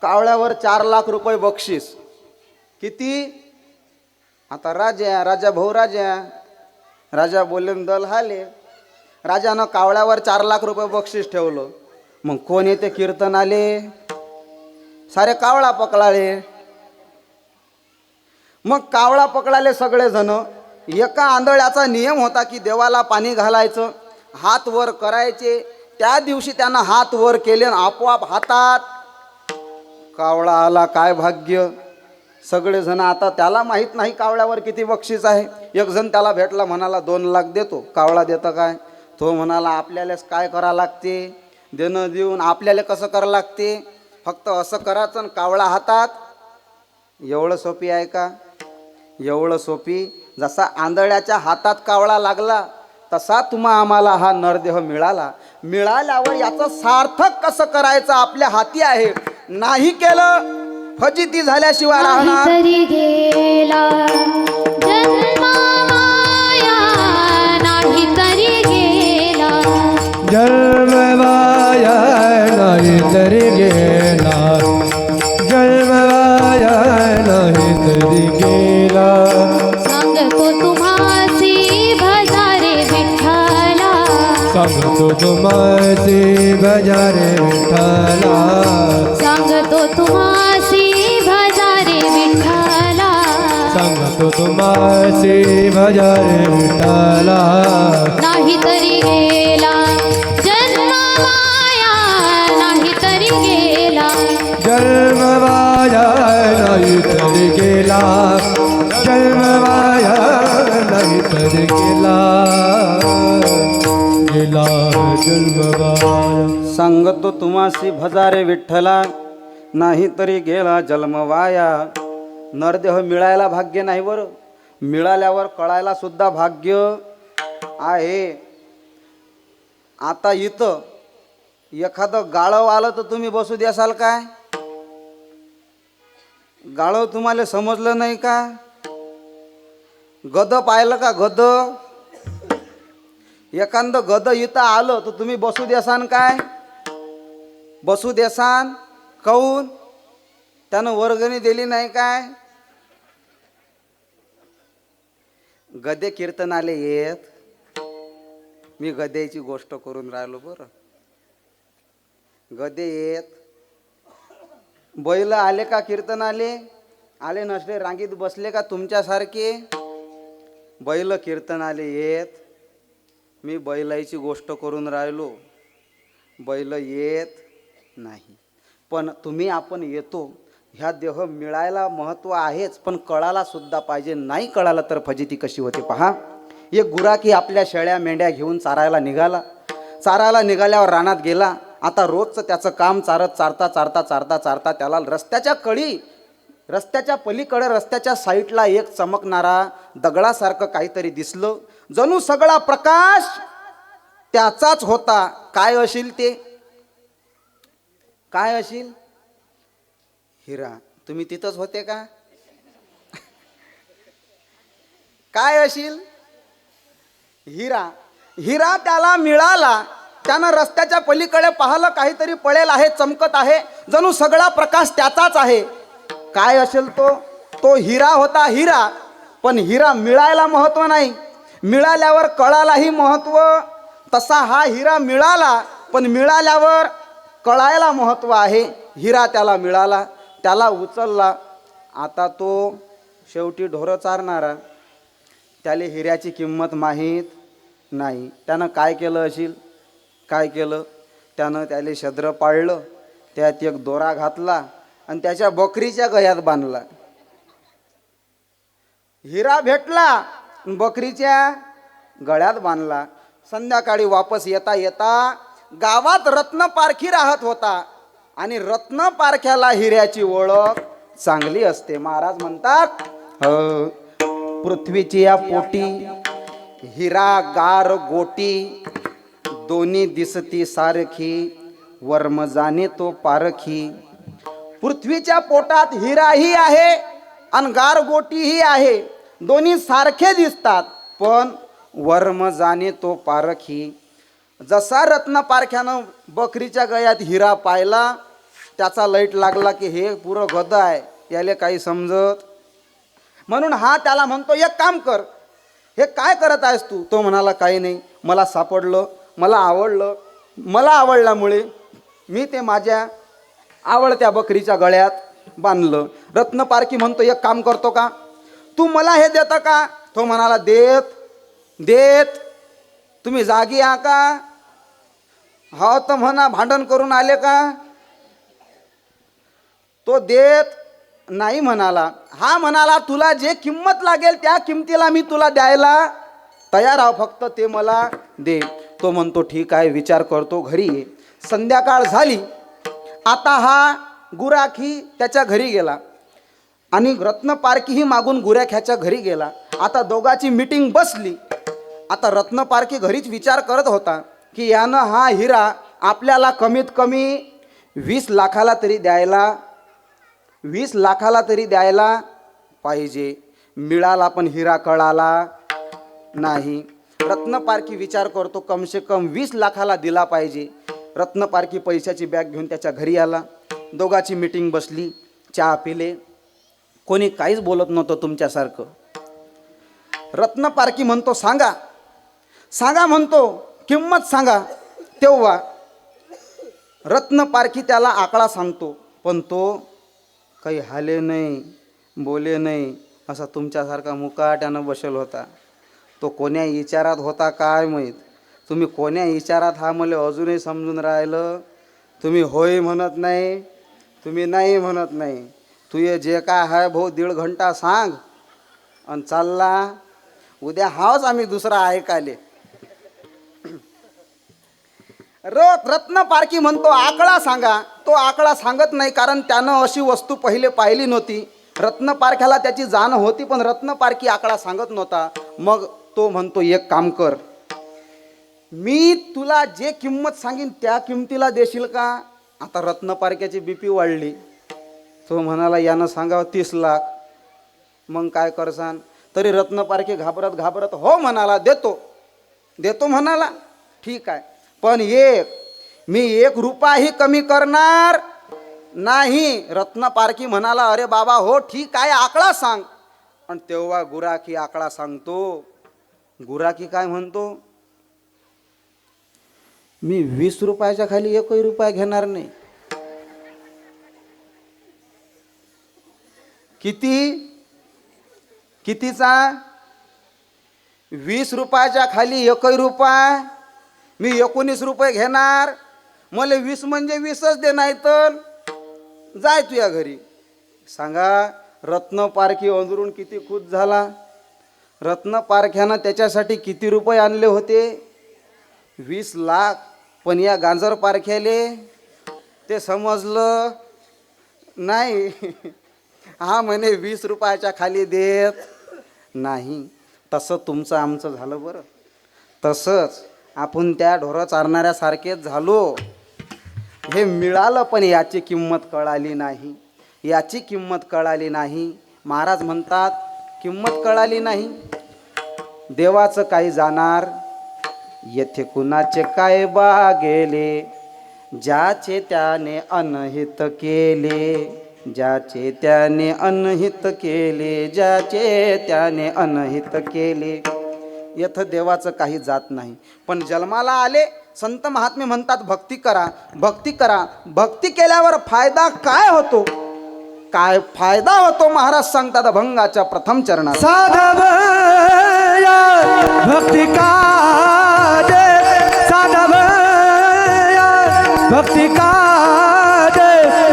[SPEAKER 1] कावळ्यावर 4 लाख रुपये बक्षीस. किती. आता राजा भाऊ राजा बोलले दल हाले. राजानं कावळ्यावर 4 लाख रुपये बक्षीस ठेवलं. मग कोण येते कीर्तन आले, सारे कावळा पकडाले. मग कावळा पकडाले सगळेजण. एका आंधळ्याचा नियम होता की देवाला पाणी घालायचं, हात वर करायचे. त्या दिवशी त्यानं हात वर केले आणि आपोआप हातात कावळा आला. काय भाग्य. सगळेजण. आता त्याला माहीत नाही कावळ्यावर किती बक्षीस आहे. एक जण त्याला भेटला, म्हणाला 2 लाख देतो. कावळा देतं काय. तो म्हणाला आपल्यालाच काय करा लागते, देणं देऊन आपल्याला कसं करावं लागते, फक्त असं करायचं आणि कावळा हातात. एवढं सोपी आहे का, एवढं सोपी. जसा आंधळ्याच्या हातात कावळा लागला तसा आम्हाला हा नरदेह मिळाला. मिळाल्यावर याचं सार्थक कसं करायचं आपल्या हाती आहे. नाही केलं फजिती झाल्याशिवाय राहणार.
[SPEAKER 3] तरी गेला जन्म माया, नाही तरी गेला
[SPEAKER 2] जन्म वाया नाही तरी गेला, जन्म वाया नाही तरी गेला.
[SPEAKER 3] सांगतो तुम्हासी भजारे विठ्ठला,
[SPEAKER 2] सांगतो तुम्हासी भजारे विठ्ठला,
[SPEAKER 3] सांगतो तुम्हासी भजारे विठ्ठला,
[SPEAKER 2] सांगतो तुम्हासी भजारे विठ्ठला.
[SPEAKER 3] नाही तरी गेला जन्म माया, नाही तरी गेला
[SPEAKER 2] जन्म वाया नाही तर गेला, जन्म वाया नाही तर गेला, गेला जन्म वाया.
[SPEAKER 1] सांगतो तुम्हासी भजारे विठ्ठला, नाही तरी गेला जन्म वाया. नरदेह मिळायला भाग्य नाही बरं, मिळाल्यावर कळायला सुद्धा भाग्य आहे. आता इथं एखादं गाळव आलं तर तुम्ही बसू द्यासाल काय? गाळव तुम्हाला समजलं नाही का? गद पाहिलं का? गद, एखादं गद इथं आलं तर तुम्ही बसू देसान काय? बसू देसान? काऊन? त्यानं वर्गणी दिली नाही काय? गदे कीर्तनाले येत. मी गद्याची गोष्ट करून राहिलो बरं. गदे येत. बैल आले का कीर्तनाले? आले नसले, रांगीत बसले का तुमच्यासारखे? बैल कीर्तनाले येत. मी बैलाची गोष्ट करून राहिलो. बैल येत नाही. पण तुम्ही आपण येतो. ह्या देह मिळायला महत्त्व आहेच, पण कळाला सुद्धा पाहिजे. नाही कळालं तर फजिती कशी होते पहा. एक गुराखी आपल्या शेळ्या मेंढ्या घेऊन चारायला निघाला. चारायला निघाल्यावर रानात गेला. आता रोजचं त्याचं काम चारता त्याला रस्त्याच्या पलीकडे, रस्त्याच्या साईडला एक चमकणारा दगडासारखं काहीतरी दिसलं. जणू सगळा प्रकाश त्याचाच होता. काय असेल ते? काय असेल? हिरा. तुम्ही तिथंच होते का? काय असेल? हिरा. हिरा त्याला मिळाला. त्यानं रस्त्याच्या पलीकडे पाहिलं, काहीतरी पळेल आहे, चमकत आहे. जणू सगळा प्रकाश त्याचाच आहे. काय असेल तो? तो हिरा होता. हिरा. पण हिरा मिळायला महत्त्व नाही, मिळाल्यावर कळायलाही महत्त्व. तसा हा हिरा मिळाला, पण मिळाल्यावर कळायला महत्त्व आहे. हिरा त्याला मिळाला, त्याला उचलला. आता तो शेवटी ढोरं चारणारा. त्याला हिऱ्याची किंमत माहीत नाही. त्यानं काय केलं असेल? काय केलं? त्यानं त्याला शद्र पाळलं, त्यात एक दोरा घातला आणि त्याच्या बकरीच्या गळ्यात बांधला. हिरा भेटला, बकरीच्या गळ्यात बांधला. संध्याकाळी वापस येता येता गावात रत्नपारखी राहत होता. आणि रत्नपारख्याला हिऱ्याची ओळख चांगली असते. महाराज म्हणतात, पृथ्वीची या पोटी हिरा गार गोटी, दोन्ही दिसती सारखी, वर्म जाणे तो पारखी. पृथ्वीच्या पोटात हिराही आहे आणि गारगोटीही आहे. दोन्ही सारखे दिसतात, पण वर्म जाणे तो पारखी. जसा रत्नपारख्यानं बकरीच्या गळ्यात हिरा पाहिला, त्याचा लाईट लागला की हे पुरं गद आहे, याले काही समजत. म्हणून हा त्याला म्हणतो, एक काम कर, हे काय करत आहेस तू? तो म्हणाला, काही नाही, मला सापडलं, मला आवडलं, मला आवडल्यामुळे मी ते माझ्या आवडत्या बकरीच्या गळ्यात बांधलं. रत्नपारखी म्हणतो, एक काम करतो का, तू मला हे देता का? तो म्हणाला, देत देत. तुम्ही जागी आ का? हो तर म्हणा, भांडण करून आले का? तो देत नाही म्हणाला. हा म्हणाला, तुला जे किंमत लागेल त्या किंमतीला मी तुला द्यायला तयार आहो, फक्त ते मला दे. तो म्हणतो, ठीक आहे, विचार करतो, घरी ये. संध्याकाळ झाली. आता हा गुराखी त्याच्या घरी गेला आणि रत्नपारखीही मागून गुराख्याच्या घरी गेला. आता दोघाची मीटिंग बसली. आता रत्नपारखी घरीच विचार करत होता की यानं हा हिरा आपल्याला कमीत कमी 20 लाखाला तरी द्यायला पाहिजे. मिळाला, पण हिरा कळाला नाही. रत्नपारखी विचार करतो, कमसे कम 20 लाखाला दिला पाहिजे. रत्नपारखी पैशाची बॅग घेऊन त्याच्या घरी आला. दोघाची मीटिंग बसली, चहा पिले. कोणी काहीच बोलत नव्हतं तुमच्यासारखं. रत्नपारखी म्हणतो, सांगा सांगा म्हणतो, किंमत सांगा. तेव्हा रत्नपारखी त्याला आकडा सांगतो, पण तो काही हाले नाही, बोले नाही. असा तुमच्यासारखा मुकाट्यानं बसेल होता. तो कोण्या विचारात होता काय माहीत. तुम्ही कोण्या विचारात, हा मला अजूनही समजून राहिलं. तुम्ही होय म्हणत नाही, तुम्ही नाही म्हणत नाही. तू ये जे काय आहे भाऊ 1.5 घंटा सांग आणि चालला. उद्या हाच आम्ही दुसरा ऐकाले. रत्न पारखी म्हणतो आकडा सांगा. तो आकडा सांगत नाही, कारण त्यानं अशी वस्तू पहिले पाहिली नव्हती. रत्न पारख्याला त्याची जाण होती, पण रत्न पारखी आकडा सांगत नव्हता. मग तो म्हणतो एक काम कर, मी तुला जे किंमत सांगीन त्या किंमतीला देशील का? आता रत्न पारख्याची BP वाढली. तो म्हणाला यानं सांगावं 30 लाख. मग काय करसान? तरी रत्न पारखी घाबरत घाबरत हो म्हणाला, देतो म्हणाला. ठीक आहे, पण मी 1 रुपयाही कमी करणार नाही. रत्न पारखी म्हणाला अरे बाबा हो ठीक आहे, आकडा सांग. आणि तेव्हा गुराखी आकडा सांगतो. गुराखी काय म्हणतो? मी 20 रुपयाच्या खाली 1 रुपया घेणार नाही. कितीचा? 20 रुपयाच्या खाली 1 रुपया. मी 19 रुपये घेणार. मला 20 म्हणजे 20च दे, नाही तर जाय तुझ्या घरी. सांगा रत्न पारखी अंदरून किती खुश झाला. रत्न पारख्यानं त्याच्यासाठी किती रुपये आणले होते? 20 लाख. पण या गांजर पारख्याले ते समजलं नाही. हा म्हणे 20 रुपयाच्या खाली देत नाही. तसं तुमचं आमचं झालं बरं. तसंच आपण त्या ढोरं चारणाऱ्यासारखेच झालो. हे मिळालं पण याची किंमत कळाली नाही. याची किंमत कळाली नाही. महाराज म्हणतात किंमत कळाली नाही. देवाचं काही जाणार. येथे कुणाचे काय बा गेले, ज्याचे त्याने अनहित केले. ज्याचे त्याने अनहित केले, ज्याचे त्याने अनहित केले. येथ देवाचं काही जात नाही. पण जन्माला आले संत महात्मे म्हणतात भक्ती करा, भक्ती करा. भक्ती केल्यावर फायदा काय होतो? काय फायदा होतो महाराज सांगतात अभंगाच्या प्रथम चरणात.
[SPEAKER 2] साधवया भक्ती काज, साधवया भक्ती काज,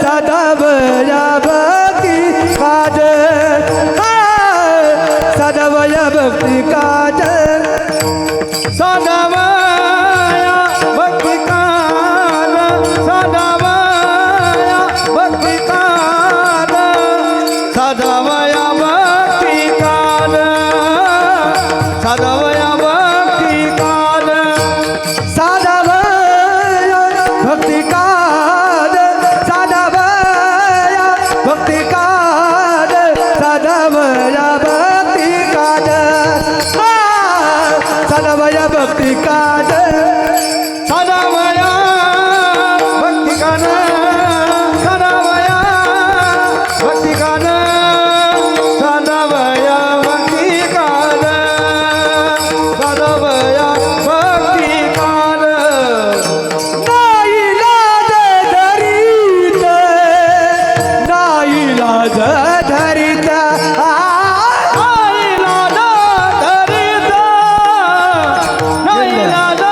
[SPEAKER 2] साधवया भक्ती काज, साधवया भक्ती काज.
[SPEAKER 4] साधावया भक्ती काल, साधावया भक्ती काल, साधावया भक्ती काल, साधावया भक्ती काल,
[SPEAKER 2] साधवया भक्ती काज, साधवया भक्ती काज, साधवया भक्ती काज, साधवया भक्ती काज.
[SPEAKER 4] साधावया भक्ती काल, साधावया भक्ती काल, साधावया भक्ती काल, साधावया भक्ती काल.
[SPEAKER 2] नाईलाज धरीत, नाईलाज धरीत,
[SPEAKER 4] नाईलाज धरीत, नाईलाज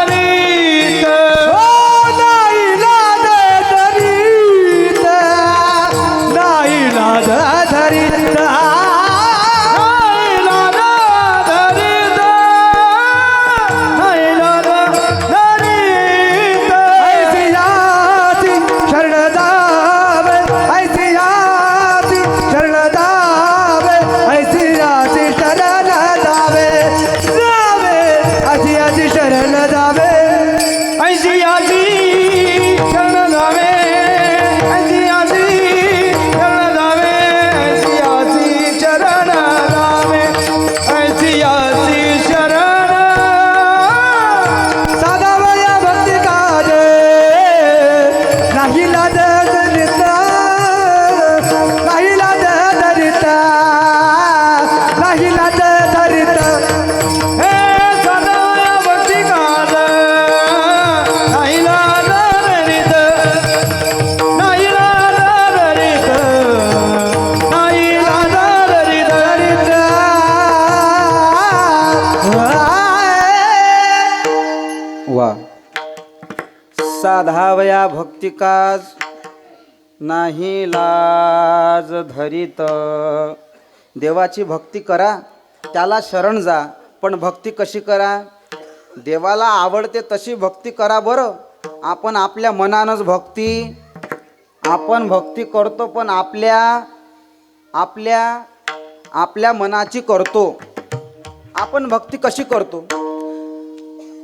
[SPEAKER 4] धरीत,
[SPEAKER 2] नाईलाज धरीत, नाईलाज धरीत,
[SPEAKER 4] नाईलाज धरीत, नाईलाज धरीत.
[SPEAKER 2] ऐसियाची शरण जावे, ऐसियाची शरण जावे, ऐसियाची शरण जावे, जावे ऐसियाची शरण जावे.
[SPEAKER 4] ऐशी आशी शरण जावे, ऐशी आशी शरण जावे, ऐशी आशी शरण जावे, ऐशी आशी शरण.
[SPEAKER 2] साधावया भक्ती काज, नाही लाज धरित, नाही लाज धरित, नाही लाज धरित.
[SPEAKER 4] हे सदाया भक्ती काल, नाईलाज धरीत, नाईलाज धरीत, नाईलाज धरीत.
[SPEAKER 1] वा. साधावया भक्ती काज, नाही लाज धरीत. देवाची भक्ती करा, त्याला शरण जा, पण भक्ती कशी करा? देवाला आवडते तशी भक्ती करा बरं. आपण आपल्या मनानंच आपण भक्ती करतो, पण आपल्या मनाची करतो. आपण भक्ती कशी करतो?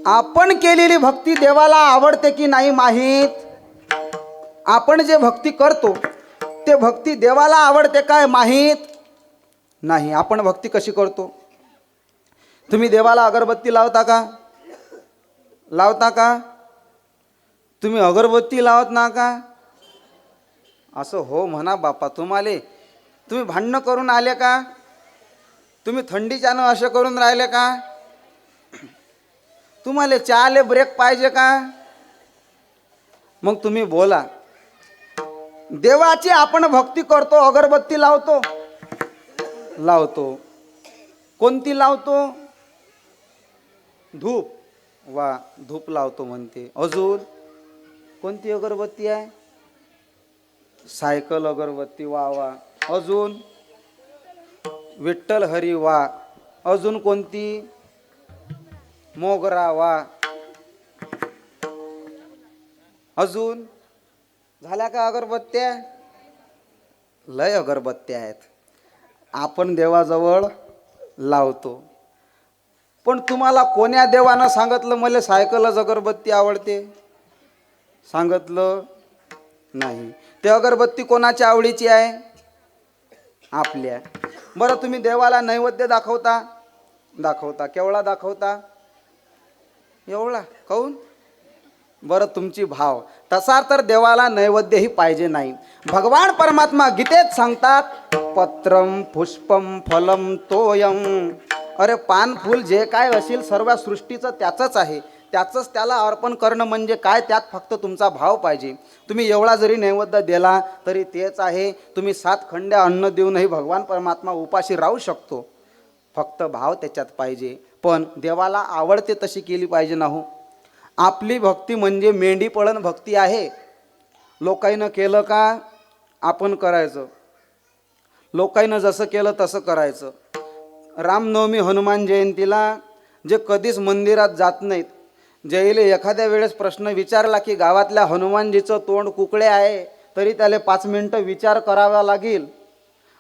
[SPEAKER 1] आपण केलेली भक्ती देवाला आवडते की नाही माहीत. आपण जे भक्ती करतो ते भक्ती देवाला आवडते काय माहीत नाही. आपण भक्ती कशी करतो? तुम्ही देवाला अगरबत्ती लावता का? लावता का? तुम्ही अगरबत्ती लावत ना का? असं हो म्हणा बापा. तुम्ही भांडणं करून आले का? तुम्ही थंडीच्यानं असे करून राहिले का? तुम्हाला चहाले ब्रेक पाहिजे का? मग तुम्ही बोला. देवाची आपण भक्ती करतो, अगरबत्ती लावतो. कोणती लावतो? धूप. वा, धूप लावतो म्हणते. अजून कोणती अगरबत्ती आहे? सायकल अगरबत्ती. वा वा. अजून विठ्ठल हरी. वा. अजून कोणती? मोगरा. वा. अजून झाल्या का अगरबत्त्या? लय अगरबत्त्या आहेत. आपण देवाजवळ लावतो. पण तुम्हाला कोण्या देवानं सांगितलं मला सायकलच अगरबत्ती आवडते? सांगितलं नाही. ते अगरबत्ती कोणाच्या आवडीची आहे? आपल्या. बरं, तुम्ही देवाला नैवेद्य दाखवता. केवढा दाखवता? एवढा. काऊन? बरं, तुमची भाव तसा तर देवाला नैवेद्यही पाहिजे नाही. भगवान परमात्मा गीतेत सांगतात, पत्रम पुष्पम फलम तोयम. अरे पान फूल जे काय असेल सर्व सृष्टीचं त्याचंच आहे. त्याचंच त्याला अर्पण करणं म्हणजे काय? त्यात फक्त तुमचा भाव पाहिजे. तुम्ही एवढा जरी नैवेद्य दिला तरी तेच आहे. तुम्ही 7 खंड्या अन्न देऊनही भगवान परमात्मा उपाशी राहू शकतो. फक्त भाव त्याच्यात पाहिजे. पण देवाला आवडते तशी केली पाहिजे ना हो. आपली भक्ती म्हणजे मेंढी पळण भक्ती आहे. लोकाईनं केलं का आपण करायचं, लोकाईनं जसं केलं तसं करायचं. रामनवमी हनुमान जयंतीला जे कधीच मंदिरात जात नाहीत, जयले एखाद्या वेळेस प्रश्न विचारला की गावातल्या हनुमानजीचं तोंड कुकडे आहे तरी त्याला 5 मिनटं विचार करावा लागेल,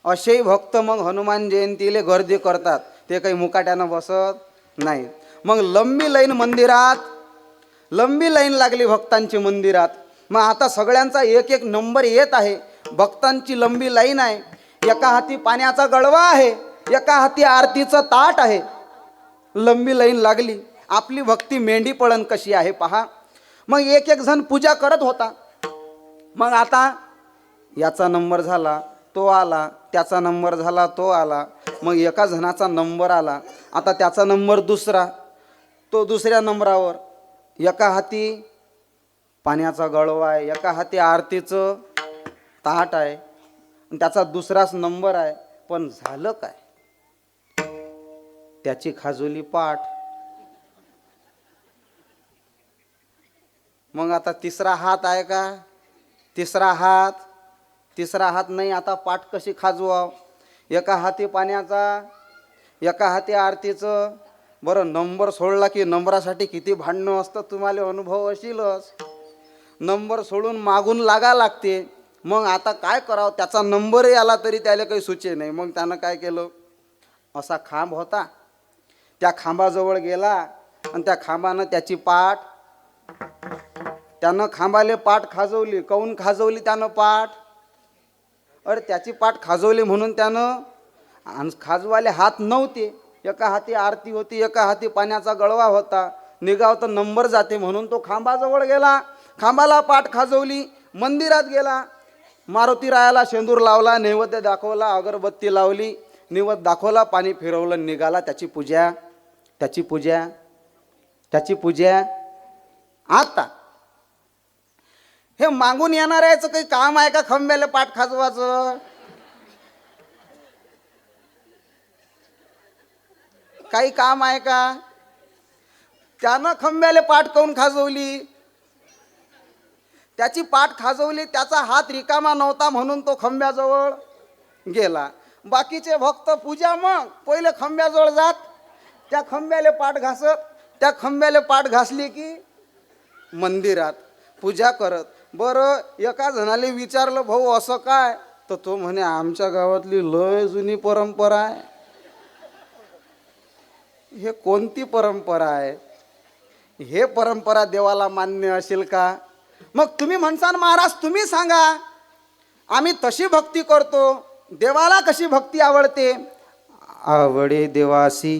[SPEAKER 1] असेही भक्त मग हनुमान जयंतीले गर्दी करतात. ते काही मुकाट्यानं बसत नाही. मग लंबी लाईन लागली भक्तांची मंदिरात. मग आता सगळ्यांचा एक एक नंबर येत आहे. भक्तांची लंबी लाईन आहे. एका हाती पाण्याचा गळवा आहे, एका हाती आरतीचं ताट आहे. लंबी लाईन लागली. आपली भक्ती मेंढी पळण कशी आहे पहा. मग एक एक जण पूजा करत होता. मग आता याचा नंबर झाला तो आला, त्याचा नंबर झाला तो आला. मग एका जणाचा नंबर आला. आता त्याचा नंबर दुसरा, तो दुसऱ्या नंबरावर. एका हाती पाण्याचा गळवा आहे, एका हाती आरतीचं ताट आहे, त्याचा दुसराच नंबर आहे. पण झालं काय? त्याची खाजोली पाठ. मग आता तिसरा हात आहे का? तिसरा हात नाही. आता पाठ कशी खाजवाव? एका हाती पाण्याचा, एका हाती आरतीचं. बरं, नंबर सोडला की नंबरासाठी किती भांडणं असतं, तुम्हाला अनुभव असेलच. नंबर सोडून मागून लागा लागते. मग आता काय करावं? त्याचा नंबरही आला तरी त्याला काही सुचे नाही. मग त्यानं काय केलं? असा खांब होता, त्या खांबाजवळ गेला आणि त्या खांबानं त्याची पाठ, त्यानं खांबाले पाठ खाजवली. काऊन खाजवली त्यानं पाठ? अरे त्याची पाठ खाजवली म्हणून त्यानं, आणि खाजवाले हात नव्हते. एका हाती आरती होती, एका हाती पाण्याचा गळवा होता. निघाव तर नंबर जाते म्हणून तो खांबाजवळ गेला, खांबाला पाठ खाजवली. मंदिरात गेला, मारुती रायाला शेंदूर लावला, नैवेद्य दाखवला, अगरबत्ती लावली, निवद दाखवला, पाणी फिरवलं, निघाला. त्याची पूजा. आता हे मागून येणाऱ्याचं काही काम आहे का खंब्याला पाठ खाजवाचं? काही काम आहे का? त्यानं खंब्याला पाठ काऊन खाजवली? त्याची पाठ खाजवली, त्याचा हात रिकामा नव्हता म्हणून तो खंब्याजवळ गेला. बाकीचे भक्त पूजा मग पहिले खंब्याजवळ जात, त्या खंब्याले पाठ घासत, त्या खंब्याले पाठ घासली की मंदिरात पूजा करत. बरं, एका जणाले विचारलं, भाऊ असं काय? तर तो म्हणे, आमच्या गावातली लय जुनी परंपरा आहे. हे कोणती परंपरा आहे? हे परंपरा देवाला मान्य असेल का? मग तुम्ही म्हणसान महाराज तुम्ही सांगा, आम्ही तशी भक्ती करतो, देवाला कशी भक्ती आवडते? आवडे देवासी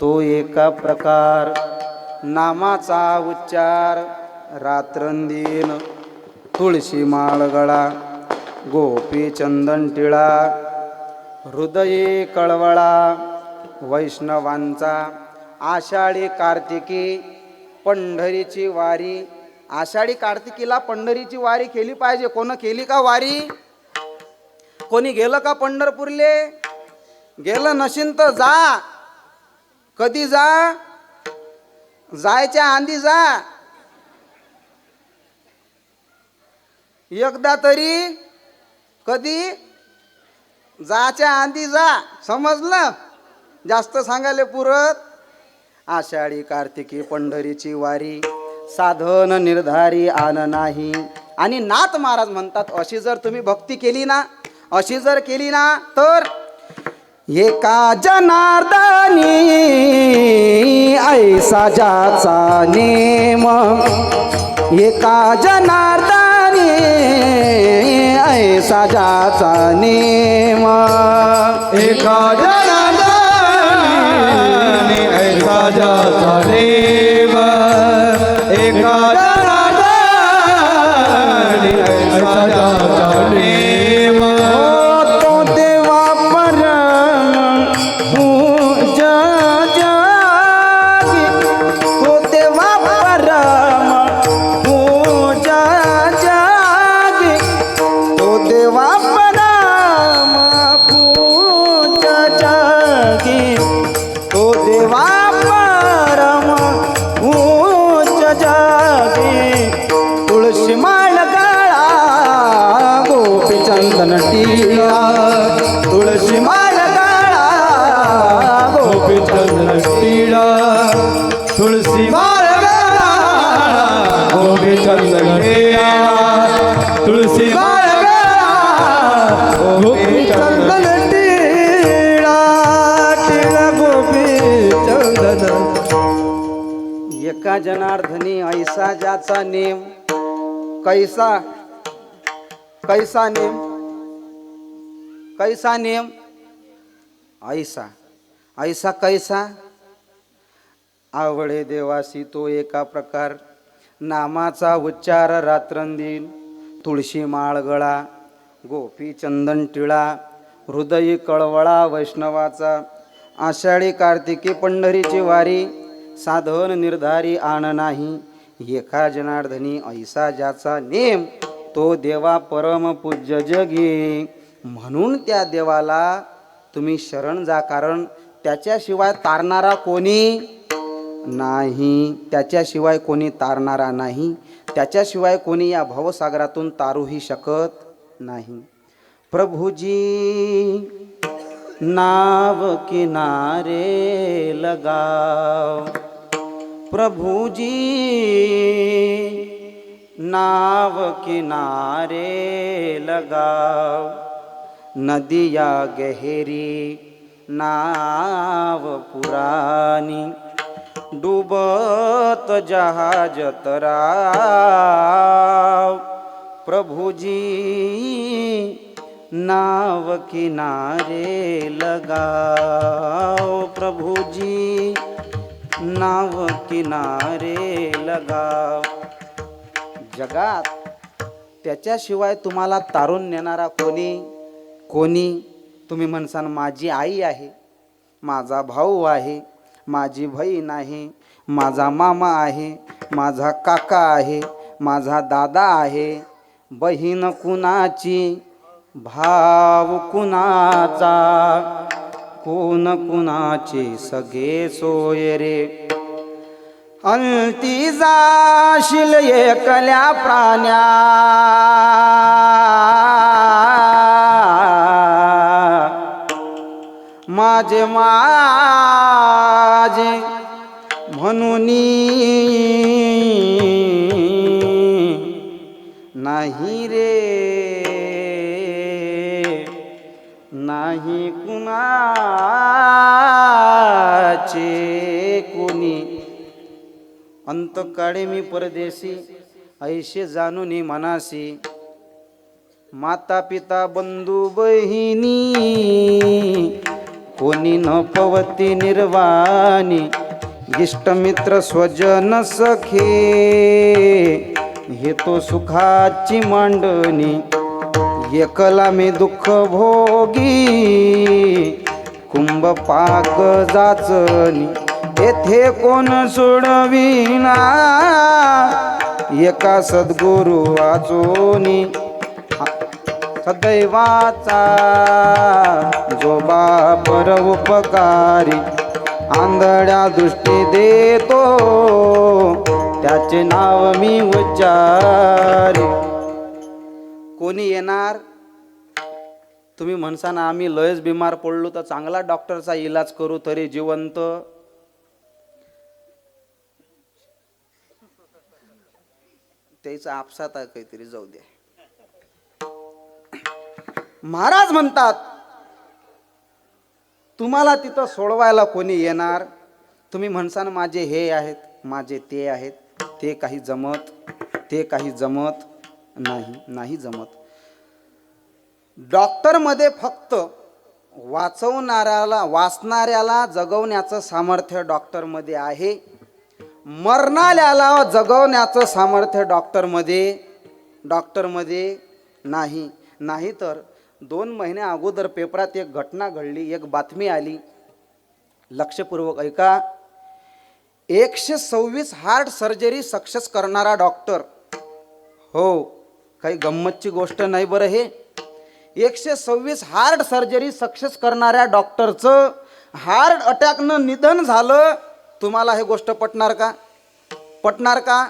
[SPEAKER 1] तो एका प्रकार, नामाचा उच्चार रात्रंदिन, तुळशी माळ गळा, गोपी चंदन टिळा, हृदये कळवळा, वैष्णवांचा आषाढी कार्तिकी पंढरीची वारी. आषाढी कार्तिकीला पंढरीची वारी केली पाहिजे. कोण केली का वारी? कोणी गेलं का पंढरपूरले? गेलं नशीन तर जा. कधी जा? जायच्या आधी जा, एकदा तरी. कधी? जायच्या आधी जा. समजलं? जास्त सांगायला पुरत. आषाढी कार्तिकी पंढरीची वारी, साधन निर्धारी आन नाही. आणि नाथ महाराज म्हणतात, अशी जर तुम्ही भक्ती केली ना, अशी जर केली ना, तर एका जनार्दनी ऐसा ज्याचा नेम, एका जनार्दनी ऐसा ज्याचा नेम,
[SPEAKER 4] एका जनार्दनी ऐसा ज्याचा नेम, एका जनार्दनी ऐसा ज्याचा नेम.
[SPEAKER 1] तो देवा परम पूज्य जगी, तो देवा परम पूज्य जगी, तो देवा परम पूज्य जगी, तो देवा परम पूज्य जगी. तुळशी माळ गळा, गोपी चंदन टिळा, तुळशी माळ गळा,
[SPEAKER 4] गोपी चंदन टिळा, तुळशी माळ गळा, गोपी चंदन टिळा, तुळशी माळ गळा, गोपी चंदन
[SPEAKER 2] टिळा, टिळा गोपी चंदन.
[SPEAKER 1] एका जनार्दनी ऐसा ज्याचा नेम. कैसा? कैसा नेम? कैसा नेम? ऐसा. ऐसा कैसा? आवडे देवासी तो एका प्रकार, नामाचा उच्चार रात्रंदिन, तुळशी माळ गळा, गोपी चंदन टिळा, हृदय कळवळा वैष्णवाचा, आषाढी कार्तिकी पंढरीची वारी, साधन निर्धारी आण नाही. एका जनार्दनी ऐसा ज्याचा नेम, तो देवा परम पूज्य जगी. म्हणून त्या देवाला तुम्ही शरण जा, कारण त्याच्याशिवाय तारणारा कोणी नाही. त्याच्याशिवाय कोणी तारणारा नाही. त्याच्याशिवाय कोणी या भवसागरातून तारूही शकत नाही. प्रभुजी नाव किनारे लगाओ, प्रभुजी नाव किनारे लगाओ, नदिया गहरी नाव पुरानी, डूबत जहाज तराव. प्रभुजी नाव किनारे लगाओ, प्रभुजी नाव किनारे लगाओ. जगात त्याच्याशिवाय तुम्हाला तारून नेणारा कोणी? तुम्ही म्हणसान माझी आई आहे, माझा भाऊ आहे, माझी बहीण आहे, माझा मामा आहे, माझा काका आहे, माझा दादा आहे. बहीण कुणाची, भाव कुणाचा, कोण कुणाचे सगळे सोय रे. अंती जाशील एकल्या प्राण्या माझे म्हणून नाही रे नाही कुणाचे कोणी अंत काळे मी परदेशी ऐशे जाणून मनासी माता पिता बंधू बहिणी कोणी न पवती निर्वाणी इष्ट मित्र स्वजन सखे हे तो सुखाची मांडणी एकला मी दुःख भोगी कुंभ पाक जाचनी येथे कोण सोडविना एका सद्गुरु वाचोनी सदैवाचा जो बापर उपकारी आंधळ्या दृष्टी देतो त्याचे नाव मी उच्चारी. कोणी येणार तुम्ही म्हणसान आम्ही लयच बिमार पडलो तर चांगला डॉक्टरचा इलाज करू तरी जिवंत त्याचा आपसात आहे काहीतरी जाऊ द्या. महाराज म्हणतात तुम्हाला तिथं सोडवायला कोणी येणार तुम्ही म्हणसान माझे हे आहेत माझे ते आहेत ते काही जमत नाही जमत. डॉक्टरमध्ये फक्त वाचणाऱ्याला जगवण्याचं सामर्थ्य डॉक्टरमध्ये आहे. मरणाऱ्याला जगवण्याचं सामर्थ्य डॉक्टरमध्ये नाही तर 2 महिन्या अगोदर पेपरात एक घटना घडली, एक बातमी आली, लक्षपूर्वक ऐका. 126 हार्ट सर्जरी सक्सेस करणारा डॉक्टर, हो काही गंमतची गोष्ट नाही बरं. हे 126 हार्ट सर्जरी सक्सेस करणाऱ्या डॉक्टरचं हार्ट अटॅकनं निधन झालं. तुम्हाला हे गोष्ट पटणार का?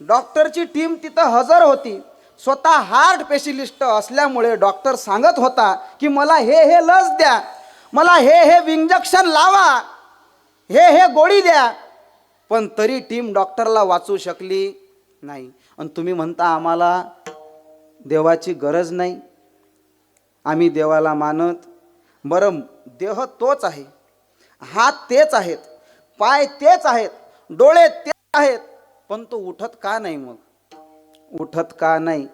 [SPEAKER 1] डॉक्टरची टीम तिथं हजर होती. स्वतः हार्ट स्पेशलिस्ट असल्यामुळे डॉक्टर सांगत होता की मला हे लस द्या, मला हे इंजेक्शन लावा, हे गोळी द्या, पण तरी टीम डॉक्टरला वाचू शकली नाही. आणि तुम्ही म्हणता आम्हाला देवाची गरज नाही, आम्ही देवाला मानत. बरं, देह तोच आहे, हात तेच आहेत, पाय तेच आहेत, डोळे तेच आहेत, पण तो उठत का नाही? मग उठत का नाही?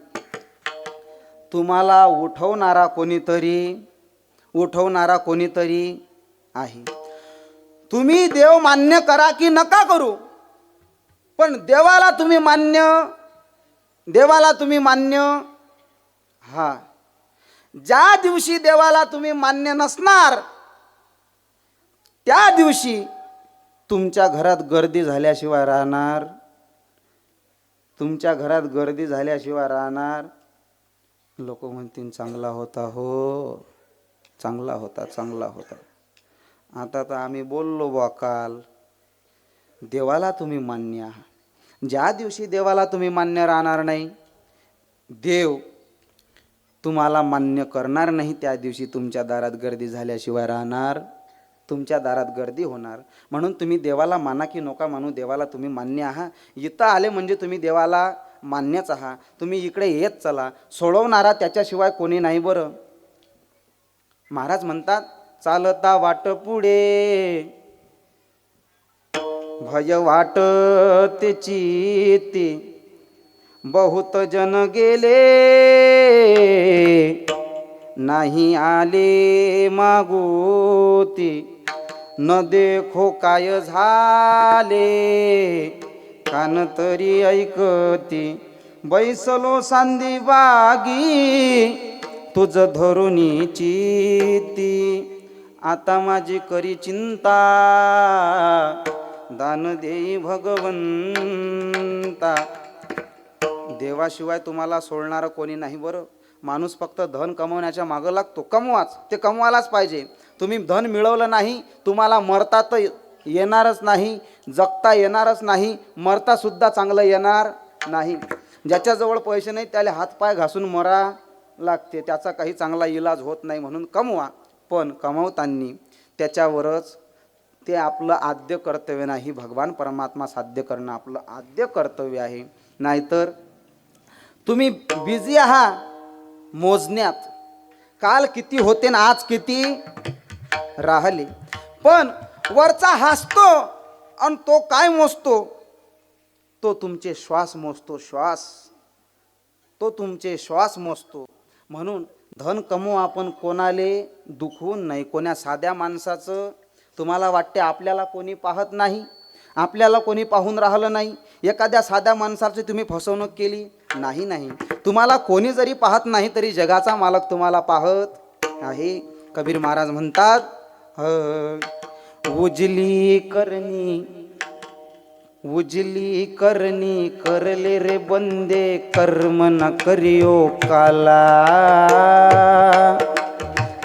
[SPEAKER 1] तुम्हाला उठवणारा कोणीतरी आहे. तुम्ही देव मान्य करा की नका करू, पण देवाला तुम्ही मान्य हा. ज्या दिवशी देवाला तुम्ही मान्य नसणार त्या दिवशी तुमच्या घरात गर्दी झाल्याशिवाय राहणार. लोक म्हणतील चांगला होता, हो चांगला होता. आता तर आम्ही बोललो बा काल. देवाला तुम्ही मान्य आहात. ज्या दिवशी देवाला तुम्ही मान्य राहणार नाही, देव तुम्हाला मान्य करणार नाही, त्या दिवशी तुमच्या दारात गर्दी झाल्याशिवाय राहणार, तुमच्या दारात गर्दी होणार. म्हणून तुम्ही देवाला माना की नका मानू, देवाला तुम्ही मान्य आहात. इथं आले म्हणजे तुम्ही देवाला मान्यच आहात. तुम्ही इकडे येत चला, सोडवणारा त्याच्याशिवाय कोणी नाही. बरं, महाराज म्हणतात चालता वाट पुढे भय वाटतेची ती बहुत जन गेले नाही आले मागोती न देखो काय झाले कान तरी ऐकती बैसलो सांदी बागी तुझ धरुणी चिती आता माझी करी चिंता दान देई भगवंता. देवाशिवाय तुम्हाला सोडणारं कोणी नाही. बरं, माणूस फक्त धन कमवण्याच्या मागं लागतो. कमवाच, ते कमवायलाच पाहिजे. तुम्ही धन मिळवलं नाही, तुम्हाला मरता तर येणारच नाही, जगता येणारच नाही, मरता सुद्धा चांगलं येणार नाही. ज्याच्याजवळ पैसे नाही त्याला हातपाय घासून मरा लागते, त्याचा काही चांगला इलाज होत नाही. म्हणून कमवा, पण कमवताना त्याच्यावरच ते आपलं आद्य कर्तव्य नाही, भगवान परमात्मा साध्य करणं आपलं आद्य कर्तव्य आहे. नाहीतर तुम्ही बिझी आहात मोजण्यात, काल किती होते ना आज किती राहिले, पण वरचा हसतो आणि तो काय मोजतो, तो तुमचे श्वास मोजतो, श्वास, तो तुमचे श्वास मोजतो. म्हणून धन कमवा, आपण कोणाले दुखवून नाही. कोण्या साध्या माणसाचं तुम्हाला वाटते आपल्याला कोणी पाहत नाही, आपल्याला कोणी पाहून राहिलं नाही, एखाद्या साध्या माणसाची तुम्ही फसवणूक केली नाही, नाही, तुम्हाला कोणी जरी पाहत नाही तरी जगाचा मालक तुम्हाला पाहत आहे. कबीर महाराज म्हणतात, उजली करनी करले रे बंदे, कर्म न करियो काला,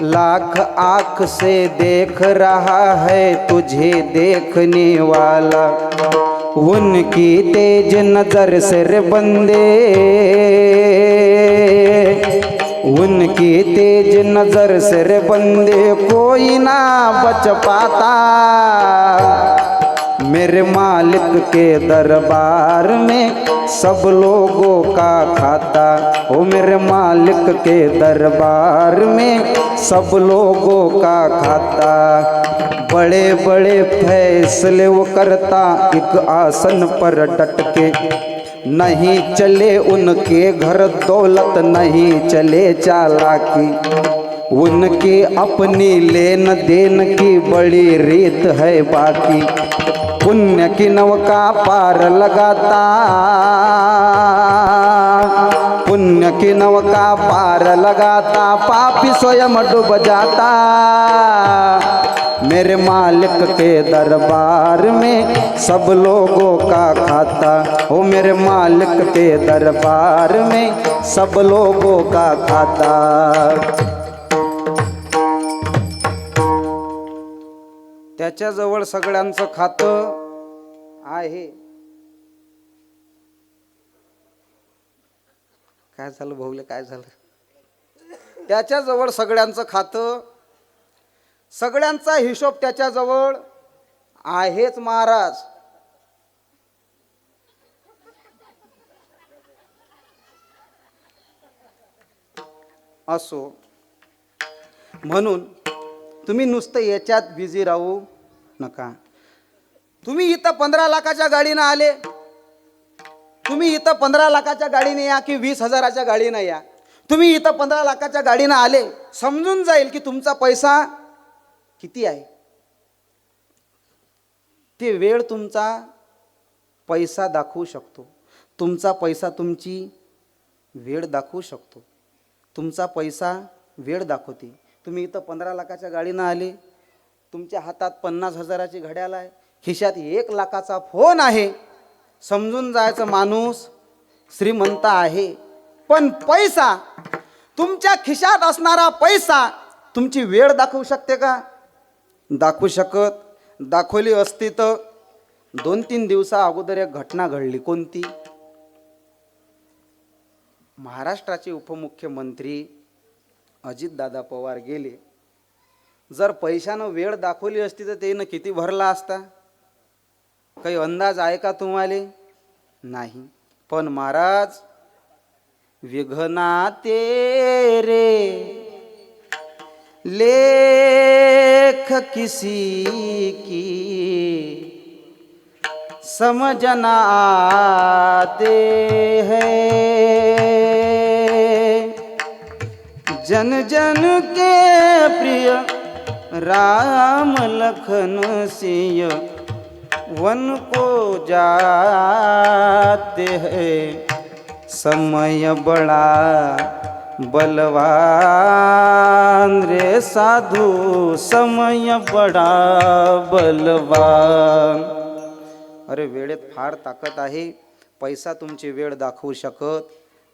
[SPEAKER 1] लाख आँख से देख रहा है तुझे देखने वाला, उनकी तेज नजर से रे बंदे, उनकी तेज नजर से रे बंदे, कोई ना बच पाता, मेरे मालिक के दरबार में सब लोगों का खाता, ओ मेरे मालिक के दरबार में सब लोगों का खाता, बड़े बड़े फैसले वो करता एक आसन पर डट के, नहीं चले उनके घर दौलत, नहीं चले चालाकी, उनकी अपनी लेन देन की बड़ी रीत है बाकी, पुण्य की नौका पार लगाता, पुण्य की नौका पार लगाता, पापी स्वयं डूब जाता, मेरे मालिक के दरबार में सब लोगों का खाता, ओ मेरे मालिक के दरबार में सब लोगों का खाता. त्याच्याजवळ सगळ्यांचं खातं आहे. काय झालं भाऊले, काय झालं? त्याच्याजवळ सगळ्यांचं खातं, सगळ्यांचा हिशोब त्याच्याजवळ आहेच महाराज. असो, म्हणून तुम्ही नुसतं याच्यात बिझी राहू नका. तुम्ही इथं 15 लाखाच्या गाडीनं आले, तुम्ही इथं 15 लाखाच्या गाडीने या की 20,000च्या गाडीनं या, तुम्ही इथं 15 लाखाच्या गाडीनं आले, समजून जाईल की तुमचा पैसा किती आहे. ते वेळ तुमचा पैसा दाखवू शकतो, तुमचा पैसा तुमची वेळ दाखवू शकतो, तुमचा पैसा वेळ दाखवते. तुम्ही इथं 15 लाखाच्या गाडीनं आले, तुमच्या हातात 50,000ची घड्याळ आहे, खिशात 1 लाखाचा फोन आहे, समजून जायचं माणूस श्रीमंत आहे. पण पैसा, तुमच्या खिशात असणारा पैसा तुमची वेळ दाखवू शकते का? दाखवू शकत. दाखवली असती तर 2-3 दिवसा अगोदर एक घटना घडली. कोणती? महाराष्ट्राचे उपमुख्यमंत्री अजितदादा पवार गेले. जर पैशानं वेळ दाखवली असती तर त्यानं किती भरला असता? काही अंदाज आहे का तुम्हाला? नाही. पण महाराज, विघ्ना तेरे लेख किसी की समझ न आते हैं, जन जन के प्रिय राम लखन सिय वन को जाते हैं, समय बड़ा बलवान रे साधू, समय बड़ा बलवान. अरे वेळेत फार ताकद आहे. पैसा तुमची वेळ दाखवू शकत,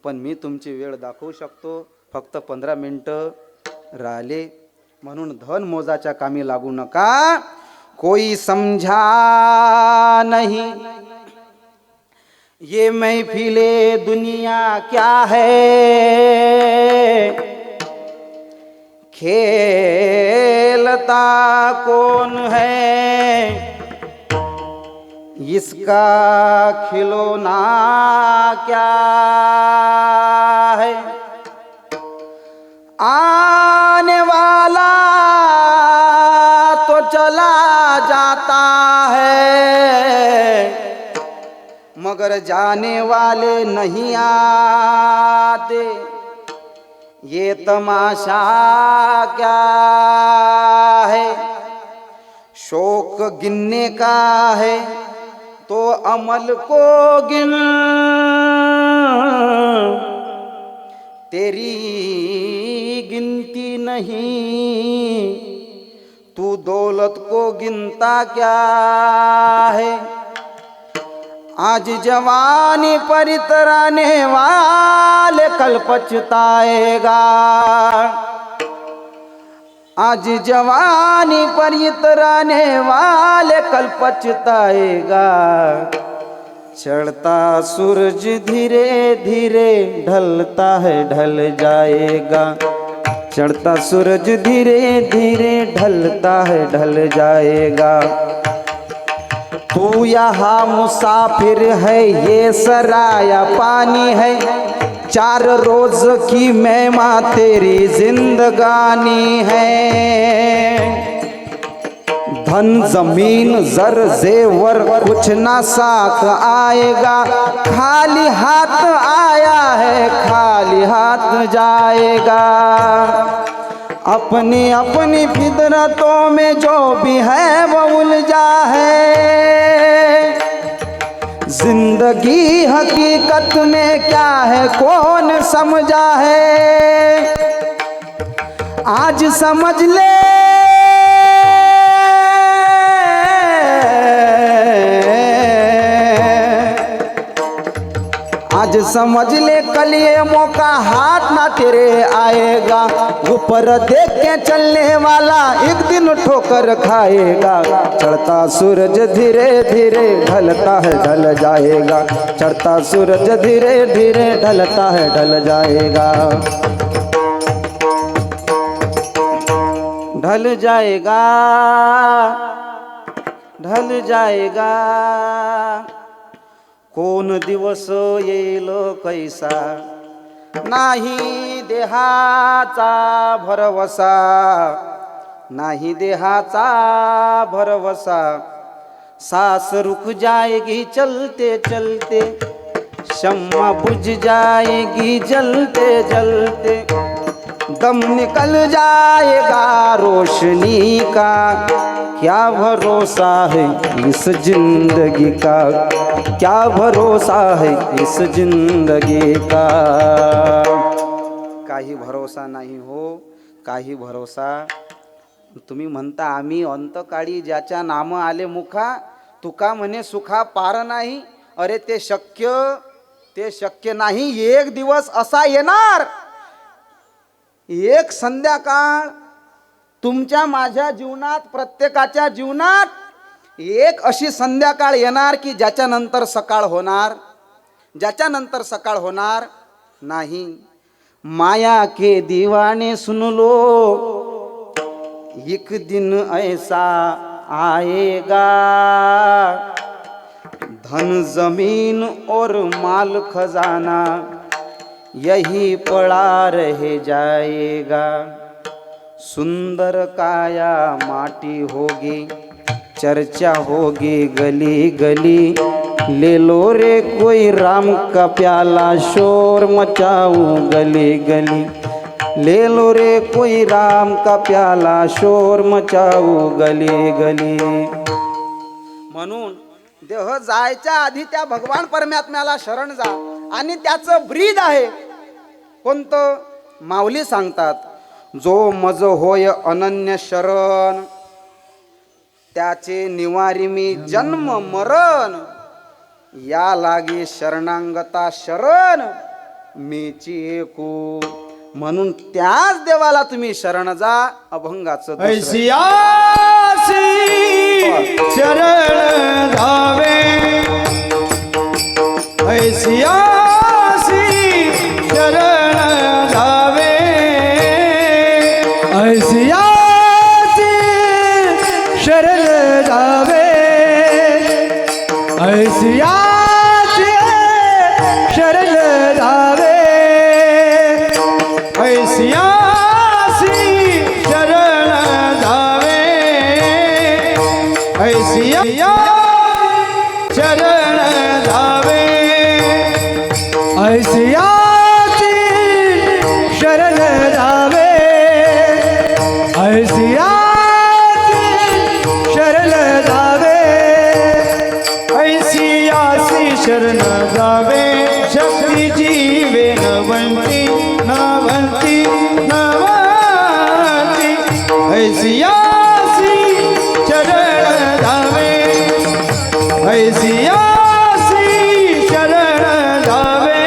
[SPEAKER 1] पण मी तुमची वेळ दाखवू शकतो. फक्त 15 मिनटं राहिले. म्हणून धन मोजाच्या कामी लागू नका. कोई समझा नहीं ये महफिले दुनिया क्या है, खेलता कौन है, इसका खिलौना क्या है। आने वाला तो चला जाता है, मगर जाने वाले नहीं आते, ये तमाशा क्या है। शौक गिनने का है तो अमल को गिन, तेरी गिनती नहीं, तू दौलत को गिनता क्या है। आज जवानी पर इतराने वाले कल पछताएगा, आज जवानी पर इतराने वाले कल पछताएगा। चढ़ता सूरज धीरे धीरे ढलता है ढल जाएगा, चढ़ता सूरज धीरे धीरे ढलता है ढल जाएगा। तू यहाँ मुसाफिर है, ये सराया पानी है, 4 रोज की मेहमा तेरी जिंदगानी है। धन जमीन जर जेवर कुछ ना साथ आएगा, खाली हाथ आया है खाली हाथ जाएगा। अपनी अपनी फितरतों में जो भी है वो उलझा है, जिंदगी हकीकत में क्या है कौन समझा है। आज समझ ले आज समझ ले कल ये मौका हाथ ना तेरे आएगा। ऊपर देख के चलने वाला एक दिन ठोकर खाएगा। चढ़ता सूरज धीरे धीरे ढलता है ढल जाएगा, चढ़ता सूरज धीरे धीरे ढलता है ढल जाएगा, ढल जाएगा ढल जाएगा। कोण दिवस येईल कैसा, नाही देहाचा भरवसा, नाही देहाचा भरवसा। सांस रुक जाएगी चलते चलते, शम्मा बुझ जाएगी जलते जलते, दम निकल जाएगा रोशनी का। क्या भरोसा है इस जिंदगी का, क्या भरोसा है इस जिंदगी का। काही भरोसा नाही हो, काही भरोसा। तुम्ही म्हणता आम्ही अंतकाळी ज्याच्या नाम आले मुखा, तुका म्हणे सुखा पार नाही। अरे ते शक्य नाही। एक दिवस असा येणार, एक संध्याकाळ तुमच्या माझ्या जीवनात, प्रत्येकाच्या जीवनात एक अशी संध्याकाळ येणार की ज्याच्यानंतर सकाळ होणार, ज्याच्यानंतर सकाळ होणार नाही। माया के दीवाने सुन लो, एक दिन ऐसा आएगा, धन जमीन और माल खजाना यही पड़ा रह जाएगा। सुंदर काया माटी होगी, चर्चा होगी गली गली। ले लो रे कोई राम का प्याला, शोर मचाऊं गली गली। ले लो रे कोई राम का प्याला, शोर मचाऊं गली गली। म्हणून देह जायच्या आधी त्या भगवान परमात्म्याला शरण जा। आणि त्याचं ब्रीद आहे कोणतं, माऊली सांगतात, जो मज होय अनन्य शरण, त्याचे निवारी मी जन्म मरण। या लागी शरणांगता शरण मीची एकू। म्हणून त्याच देवाला तुम्ही शरण जा। अभंगाचं
[SPEAKER 4] ऐसी आसी शरण जावे ऐसियासी शरण जावे
[SPEAKER 2] ऐसियासी शरण जावे ऐसियासी शरण जावे
[SPEAKER 4] ऐसियासी शरण जावे ऐसिया शरण जावे
[SPEAKER 2] ऐसियासी शरण जावे ऐसियासी शरण जावे
[SPEAKER 4] ऐसियासी शरण जावे शक्ती जीवे नवंती नवंती नवंती ऐसियासी शरण जावे ऐसियासी शरण जावे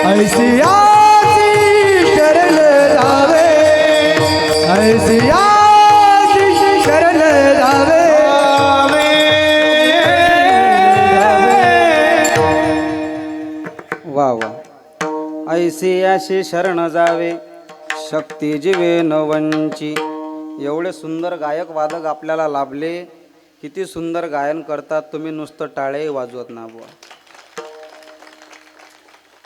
[SPEAKER 2] ऐसियासी शरण जावे ऐसियासी शरण जावे
[SPEAKER 1] वा वा ऐसे अशी शरण जावे शक्ती जीवे नवंची. एवढे सुंदर गायक वादक आपल्याला लाभले. किती सुंदर गायन करतात. तुम्ही नुसतं टाळे वाजवत ना बुवा.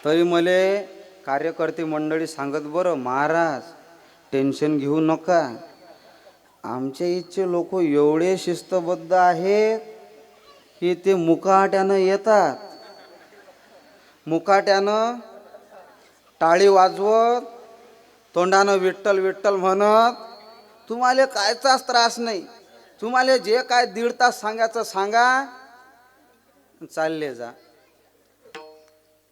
[SPEAKER 1] तरी मले कार्यकर्ते मंडळी सांगत बरं, महाराज टेन्शन घेऊ नका. आमच्या इथचे लोक एवढे शिस्तबद्ध आहेत की ते मुकाट्यानं येतात, मुकाट्यानं टाळी वाजवत, तोंडानं विठ्ठल विठ्ठल म्हणत. तुम्हाला कायचाच त्रास नाही. तुम्हाला जे काय 1.5 तास सांगायचं सांगा, चालले जा.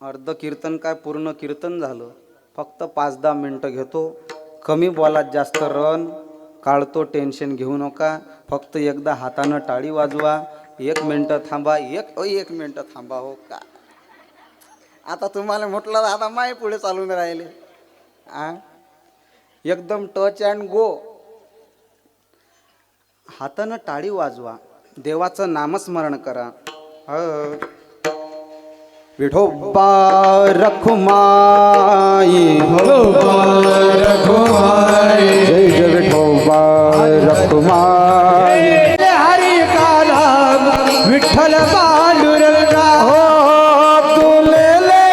[SPEAKER 1] अर्ध कीर्तन काय पूर्ण कीर्तन झालं. फक्त 5-10 मिनटं घेतो. कमी बोलात जास्त रन काढतो. टेन्शन घेऊ नका. फक्त एकदा हातानं टाळी वाजवा. 1 मिनटं थांबा. एक मिनटं थांबा. हो का आता तुम्हाला म्हटलं आता माय पुढे चालून राहिले. एकदम टच अँड गो. हातानं टाळी वाजवा. देवाचं नामस्मरण करा. विठोबा रखुमाई
[SPEAKER 2] रखुमाई
[SPEAKER 1] जय जय विठोबा रखुमाई.
[SPEAKER 2] हरी का नाम विठ्ठल पांडुरंगा हो
[SPEAKER 1] तुले ले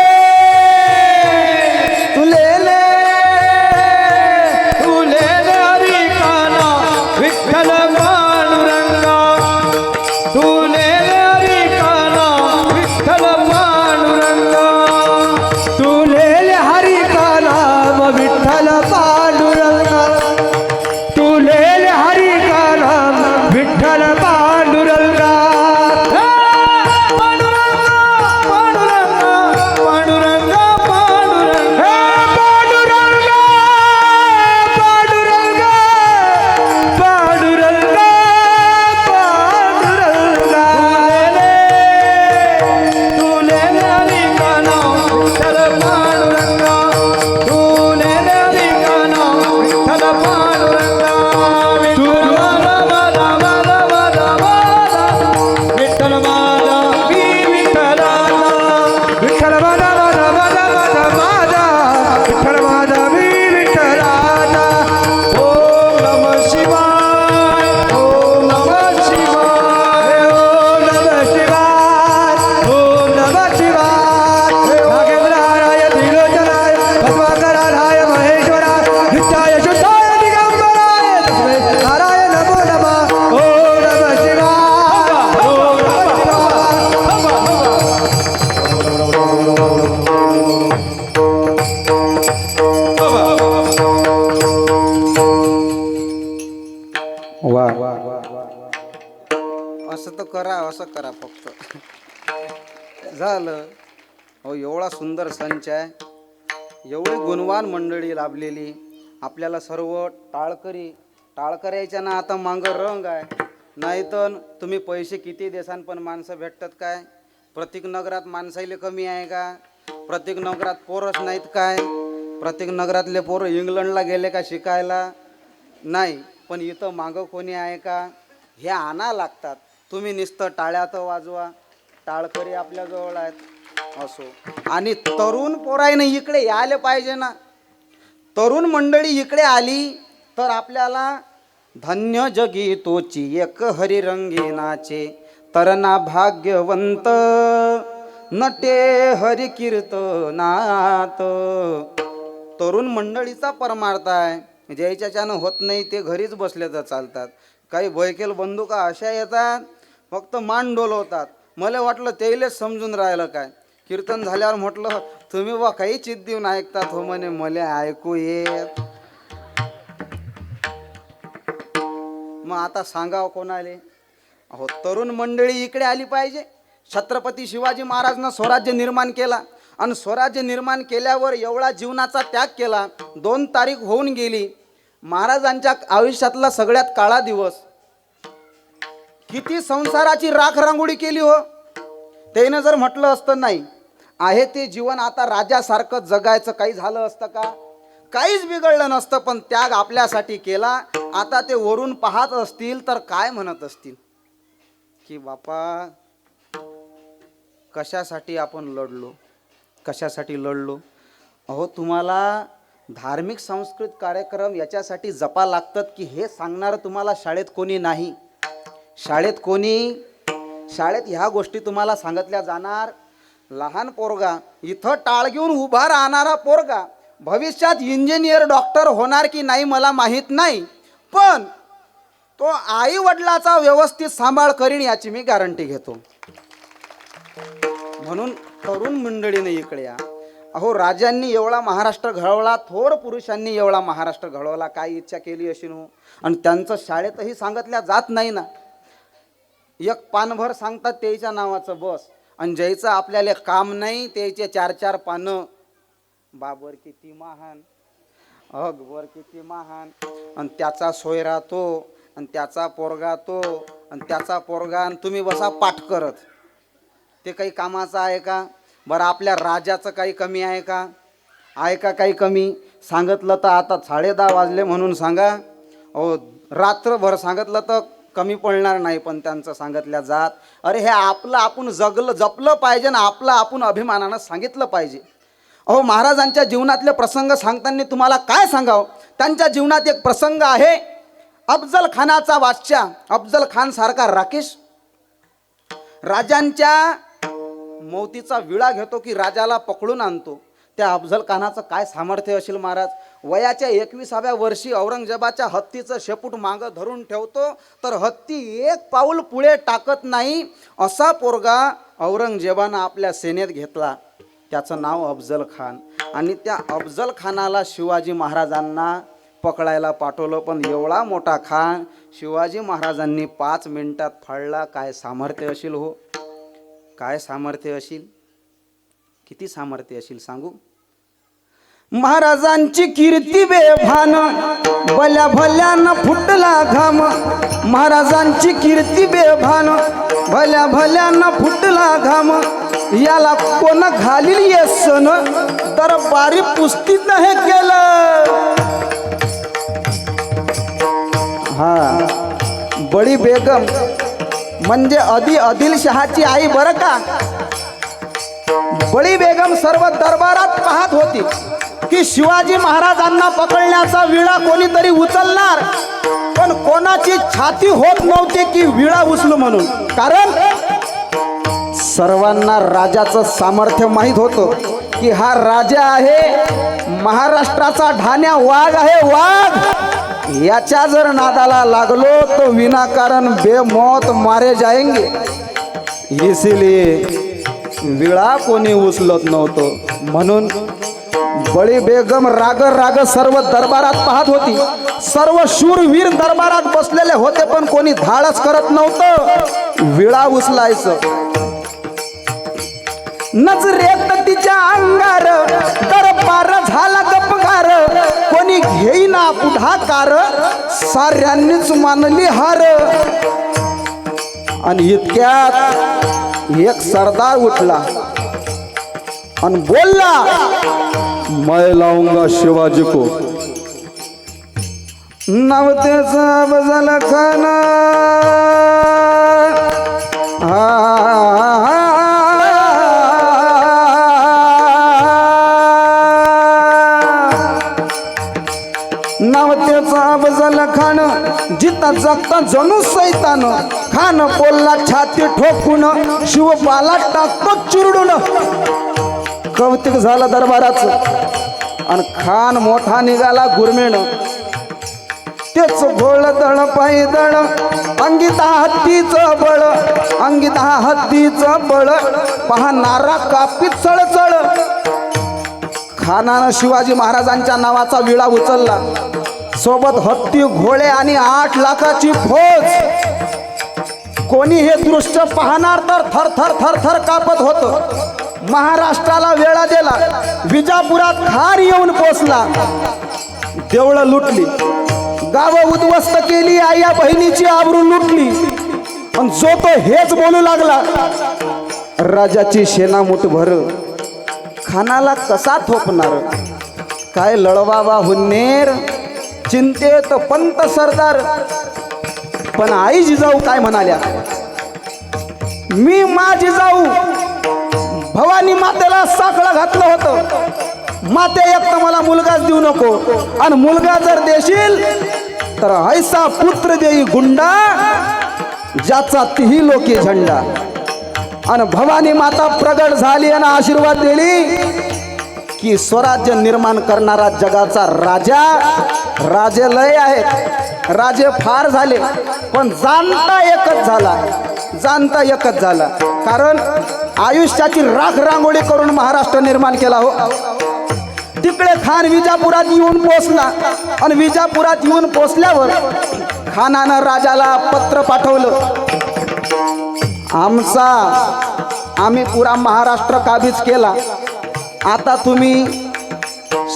[SPEAKER 4] तुले हरी काना विठ्ठल पांडुरंगा तुले हरी काना विठ्ठल पांडुरंगा
[SPEAKER 2] तुले हरी का नाम विठ्ठल पांडुरंगा तुले हरी का नाम विठ्ठल पांडुरंगा
[SPEAKER 4] पांडुरंगा पांडुरंगा पांडुरंगा
[SPEAKER 2] हे पांडुरंगा पांडुरंगा पांडुरंगा पांडुरंगा
[SPEAKER 4] तुले हरी काना विठ्ठल पांडुरंगा तुले हरी काना विठ्ठल पांडुरंगा विठ्ठल माझा विठ्ठल माझा मी विठ्ठलाला
[SPEAKER 2] विठ्ठल माझा माझा माझा माझा माझा विठ्ठल माझा मी विठ्ठलाचा.
[SPEAKER 4] ओम नमः शिवाय ओम नमः शिवाय
[SPEAKER 2] ओम नमः शिवाय ओम नमः शिवाय नागेंद्राय त्रिलोचनाय भस्माकराय महेश्वराय नित्याय शुद्धाय दिगंबराय तस्मै नारायण नमो नमः. ओम नमः शिवाय ओम नमः
[SPEAKER 1] वा असं तर करा. असं करा फक्त. झालं. हो एवढा सुंदर संच आहे. एवढी गुणवान मंडळी लाभलेली. आपल्याला सर्व टाळकऱ्याच्या ना आता मागं रंग आहे. नाहीतर तुम्ही पैसे किती देसान पण माणसं भेटतात काय? प्रत्येक नगरात माणसाईले कमी आहे का? प्रत्येक नगरात पोरच नाहीत काय? प्रत्येक नगरातले पोरं इंग्लंडला गेले का शिकायला? नाही. पण इथं मागं कोणी आहे का? हे आणा लागतात. तुम्ही नुसतं टाळ्यात वाजवा, टाळकरी आपल्या जवळ आहेत असो. आणि तरुण पोराईने इकडे यायला पाहिजे ना. तरुण मंडळी इकडे आली तर आपल्याला धन्य जगी तोची एक हरिरंगी नाचे, तरना भाग्यवंत नटे हरि कीर्तनात. तरुण मंडळीचा परमार्थ आहे. ज्याच्यानं होत नाही ते घरीच बसले तर चालतात. काही बैकेल बंदुका अशा येतात फक्त मान डोलवतात. मला वाटलं त्याइलेच समजून राहिलं काय. कीर्तन झाल्यावर म्हटलं तुम्ही बा काही चित देऊन ऐकतात हो. म्हणे मला ऐकू येत. मग आता सांगावं कोणाले. अहो तरुण मंडळी इकडे आली पाहिजे. छत्रपती शिवाजी महाराजनं स्वराज्य निर्माण केला आणि स्वराज्य निर्माण केल्यावर एवढा जीवनाचा त्याग केला. 2 तारीख होऊन गेली. महाराजांच्या आयुष्यातला सगळ्यात काळा दिवस. किती संसाराची राख रांगोळी केली हो. त्यानं जर म्हटलं असतं नाही आहे ते जीवन आता राजासारखं जगायचं, काही झालं असतं का? काहीच बिघडलं नसतं. पण त्याग आपल्यासाठी केला. आता ते वरून पाहत असतील तर काय म्हणत असतील की बापा कशासाठी आपण लढलो, कशासाठी लढलो. अहो तुम्हाला धार्मिक सांस्कृतिक कार्यक्रम याच्यासाठी जपा लागतात की हे सांगणार तुम्हाला शाळेत कोणी नाही. शाळेत ह्या गोष्टी तुम्हाला सांगितल्या जाणार. लहान पोरगा इथं टाळ घेऊन उभा राहणारा पोरगा भविष्यात इंजिनियर डॉक्टर होणार की नाही मला माहीत नाही, पण तो आई वडिलाचा व्यवस्थित सांभाळ करीन याची मी गॅरंटी घेतो. म्हणून तरुण मंडळीने इकडे या. अहो राजांनी एवढा महाराष्ट्र घडवला, थोर पुरुषांनी एवढा महाराष्ट्र घडवला. काय इच्छा केली अशी हो. आणि त्यांचं शाळेतही सांगितल्या जात नाही ना. एक पानभर सांगतात त्याच्या नावाचं बस. आणि ज्याचं आपल्याला काम नाही त्याचे 4-4 पानं. बाबर किती महान, अकबर किती महान, आणि त्याचा सोयरा तो, आणि त्याचा पोरगा तो, आणि त्याचा पोरगा, आणि तुम्ही बसा पाठ करत. ते काही कामाचं आहे का? बरं आपल्या राजाचं काही कमी आहे का? आहे का काही कमी? सांगितलं तर आता 10:30 वाजले म्हणून सांगा. अहो रात्रभर सांगितलं तर कमी पडणार नाही, पण त्यांचं सांगितल्या जात. अरे हे आपलं आपण जपलं पाहिजे ना. आपलं आपण अभिमानानं सांगितलं पाहिजे. अहो महाराजांच्या जीवनातले प्रसंग सांगताना तुम्हाला काय सांगावं. त्यांच्या जीवनात एक प्रसंग आहे. अफजल खानाचा बादशाह, अफजल खान सारखा राकेश राजांच्या मौतीचा विळा घेतो की राजाला पकडून आणतो. त्या अफजल खानाचं काय सामर्थ्य असेल महाराज. वयाच्या 21व्या वर्षी औरंगजेबाच्या हत्तीचं शेपूट मागं धरून ठेवतो तर हत्ती एक पाऊल पुढे टाकत नाही. असा पोरगा औरंगजेबानं आपल्या सेनेत घेतला. त्याचं नाव अफजल खान. आणि त्या अफजल खानाला शिवाजी महाराजांना पकडायला पाठवलं. पण एवढा मोठा खान शिवाजी महाराजांनी 5 मिनिटात फाडला. काय सामर्थ्य असेल हो. काय सामर्थ्य असेल, किती सामर्थ्य असेल सांगू. महाराजांची कीर्ती बेभान, भल्या भल्यानं फुटला घाम. महाराजांची कीर्ती बेभान, भल्या भल्यानं फुटला घाम. याला कोण घालील ये सण, दरबारी पुस्तीत हे केलं. हा बडी बेगम म्हणजे आदिलशहाची आई बरं का. बडी बेगम सर्व दरबारात पाहत होती की शिवाजी महाराजांना पकडण्याचा विळा कोणीतरी उचलणार. पण कोणाची छाती होत नव्हती की विळा उचलू म्हणून. कारण सर्वांना राजाचं सामर्थ्य माहीत होतं की हा राजा आहे, महाराष्ट्राचा ढाण्या वाघ आहे, वाघ. याच्या जर नादाला लागलो तो विनाकारण बेमौत मारे जाएंगे. इसलिए विळा कोणी उचलत नव्हतं. म्हणून बडी बेगम राग सर्व दरबारात पाहत होती. सर्व शूरवीर दरबारात बसलेले होते पण कोणी धाडस करत नव्हतं विळा उचलायचं. नजरेत तिच्या अंगार दरबार झाला गपगार. कोणी घेईना पुढाकार, साऱ्यांनीच मानली हार. आणि इतक्यात एक सरदार उठला आणि बोलला, मैं लाऊंगा शिवाजी को. नवतेचा बजल खान नवतेचा बजल खान जिता जगता जणू सैतान खान बोलला छाती ठोकून शिवबाला टाकतो चिरडून कौतिक झालं दरबाराचं आणि खान मोठा निघाला गुरमेण तेच घोळ दळ पायी दळ अंगिता हत्तीचं बळ अंगिता हत्तीचं बळ पाहणारा कापीत चळचळ खानानं शिवाजी महाराजांच्या नावाचा विळा उचलला सोबत हत्ती घोडे आणि 8 लाखाची फौज कोणी हे दृश्य पाहणार तर थर थर थर थर कापत होत महाराष्ट्राला वेळा दिला विजापुरात खार येऊन पोचला देवळं लुटली गावं उद्ध्वस्त केली आया बहिणीची आबरू लुटली आणि जो तो हेच बोलू लागला राजाची सेना मुठभर खानाला कसा थोपणार काय लढवावा हुन्नेर चिंतेत पंत सरदार पण आई जिजाऊ काय म्हणाल्या मी माझी जाऊ भवानी मातेला साखळं घातलं होतं माते एक तर मला मुलगाच देऊ नको आणि मुलगा जर देशील तर ऐसा पुत्र देई गुंडा ज्याचा तिही लोकी झंडा आणि भवानी माता प्रगट झाली आणि आशीर्वाद दिली की स्वराज्य निर्माण करणारा जगाचा राजा राजे लय आहेत राजे फार झाले पण जाणता एकच झाला कारण आयुष्याची राख रांगोळी करून महाराष्ट्र निर्माण केला हो तिकडे खान विजापुरात येऊन पोचला आणि विजापुरात येऊन पोचल्यावर खानानं राजाला पत्र पाठवलं आम्ही पुरा महाराष्ट्र काबीज केला आता तुम्ही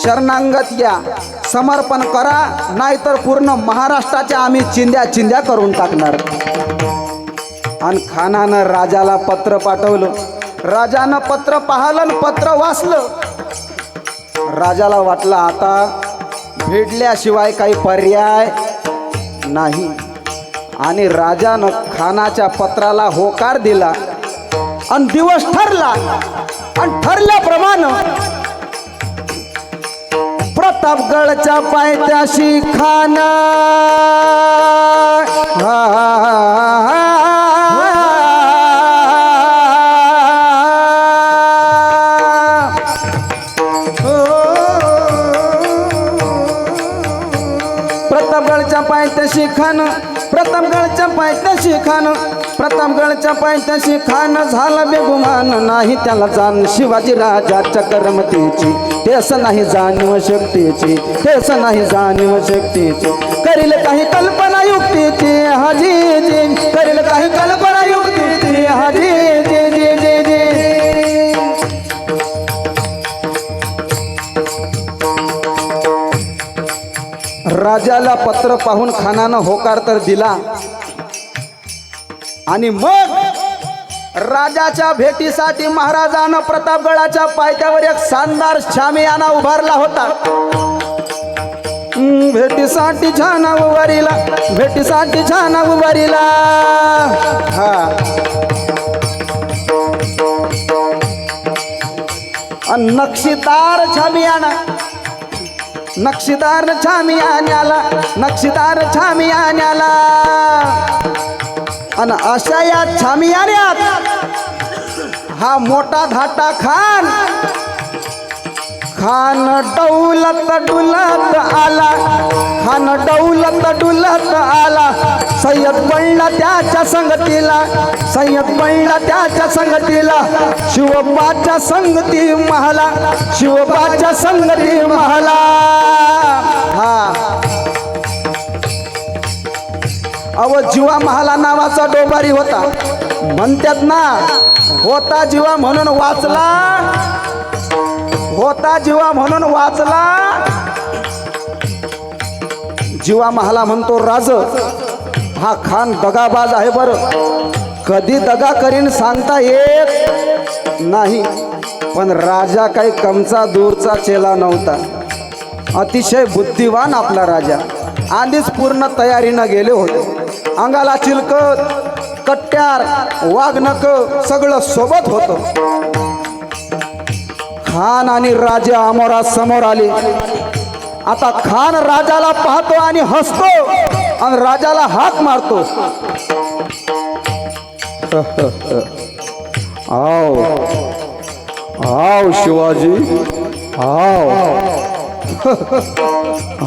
[SPEAKER 1] शरणागत या समर्पण करा नाहीतर पूर्ण महाराष्ट्राच्या आम्ही चिंध्या करून टाकणार आणि खानानं राजाला पत्र पाठवलं राजानं पत्र पाहिलं आणि पत्र वाचलं राजाला वाटलं आता भेटल्याशिवाय काही पर्याय नाही आणि राजानं खानाच्या पत्राला होकार दिला आणि दिवस ठरला आणि ठरल्याप्रमाणे प्रतापगडच्या पायथ्याशी खान प्रतापगडच्या पायथ्याशी खान प्रतापगडच्या पायथ्याशी खान झाला बेगुमान नाही त्याला जाण शिवाजी राजाच्या करमतीची तेच नाही जाणीव शक्तीची करील काही कल्पना युक्तीची हाजी करील काही कल्पना युक्तीची हाजी राजाला पत्र पाहून खानानं होकार तर दिला आणि मग राजाच्या भेटीसाठी महाराजानं प्रतापगडाच्या पायथ्यावर एक शानदार शामियाना उभारला होता भेटीसाठी छान उभारीला हा नक्षीदार छामियान्याला आणि अशा या छामियान्यात हा मोठा धाटा खान डौलत डुलत आला सय्यद बनला त्याच्या संगतीला शिवबाच्या संगती महला हा अव जीवा महाला नावाचा डोबारी होता म्हणतात ना होता जीवा म्हणून वाचला जीवा महाला म्हणतो राज हा खान दगाबाज आहे बरं कधी दगा करीन सांगता येत नाही पण राजा काही कमचा दूरचा चेला नव्हता अतिशय बुद्धिवान आपला राजा आधीच पूर्ण तयारीनं गेले होते. अंगाला चिलकत, कट्ट्यार, वाघनक सगळं सोबत होतं. खान आणि राजा अमोरा समोर आले. आता खान राजाला पाहतो आणि हसतो आणि राजाला हाक मारतो. आओ आओ शिवाजी आओ,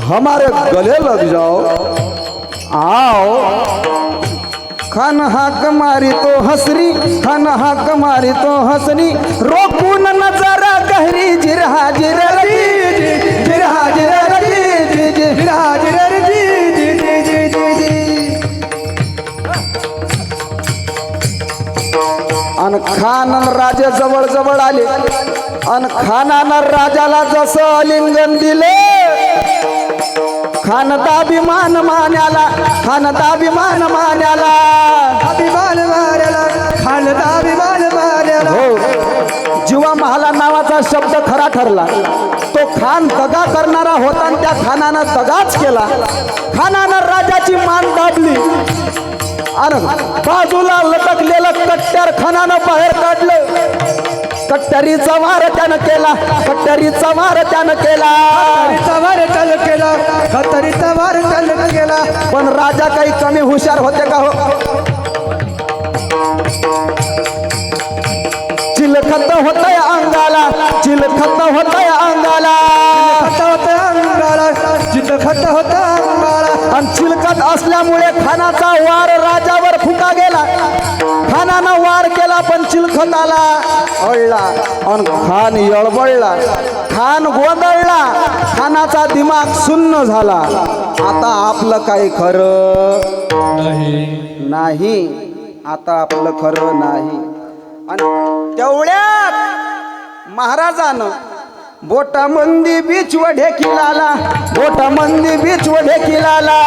[SPEAKER 1] हमारे गले लग जाओ आओ. खान हाक मारी तो हसरी, खान हाक मारी तो हसरी, रोकून नजरा गहरी जिरहा जिरली जिरहा जिरली जिरहा जिरली. अन खान राजे जवळ जवळ आले अन खानानं राजाला जसं आलिंगन दिले. खानदाभिमान मान्याला, खानदाभिमान मान्याला,
[SPEAKER 2] अभिमान मार्याला, खानदाभिमान मार्याला.
[SPEAKER 1] हो, जीवा महाला नावाचा शब्द खरा ठरला. तो खान दगा करणारा होता आणि त्या खानानं दगाच केला. खानानं राजाची मान दाबली आणि बाजूला लटकलेलं कट्ट्यार खानानं बाहेर काढलं. कट्टरीचा वार त्यानं केला, कट्टरीचा वार त्यानं केला,
[SPEAKER 2] कत्तरीचा वार त्यानं केला, कत्तरीचा वार त्यानं केला.
[SPEAKER 1] पण राजा काही कमी हुशार होते का हो? चिलखत होतय अंगाला, चिलखत होतय अंगाला,
[SPEAKER 2] खत होतं अंगाला, जिथं खत होतं अंगाला.
[SPEAKER 1] आणि चिलखत असल्यामुळे खानाचा वार राजावर फुका गेला. खानानं वार केला पण चिलखताला अडला आणि खान यळबळला, खान गोंधळला, खानाचा दिमाग सुन्न झाला. आता आपलं काही खरं नाही, आता आपलं खरं नाही. आणि तेवढ्यात महाराजानं बोटामंदी बीच व ढेकिलाला, बोटामंदी बीच व ढेकिलाला,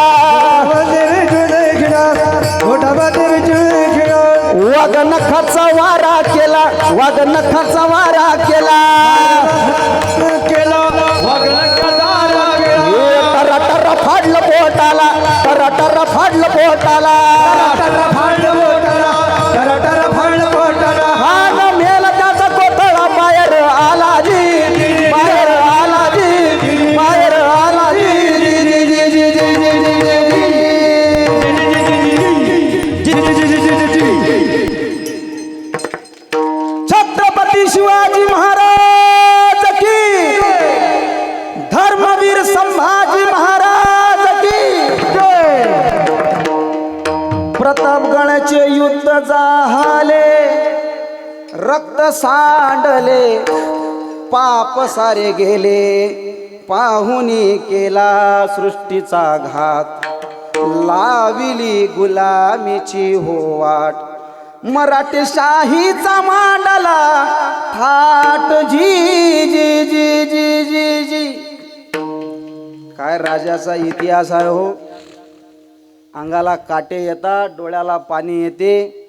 [SPEAKER 1] वाघ नखाचा वारा केला, वाघ नखाचा वारा केला, टरा टरा फाडलं पोटाला, टरा टरा फाडलं पोटाला, हा न मेल त्याचा कोथळा बाहेर आला जी, बाहेर आला जी, बाहेर आला जी. छत्रपती शिवाजी महाराज की, धर्मवीर संभाजी महाराज की जय. प्रतापगडाचे युद्ध झाले, रक्त सांडले, पाप सारे गेले, पाहुनी केला सृष्टीचा घात, लाविली गुलामीची हो वाट, मराठी शाहीचा मांडला थाट जी जी जी जी जी जी. काय राजाचा इतिहास आहे हो. अंगाला काटे येतात, डोळ्याला पाणी येते,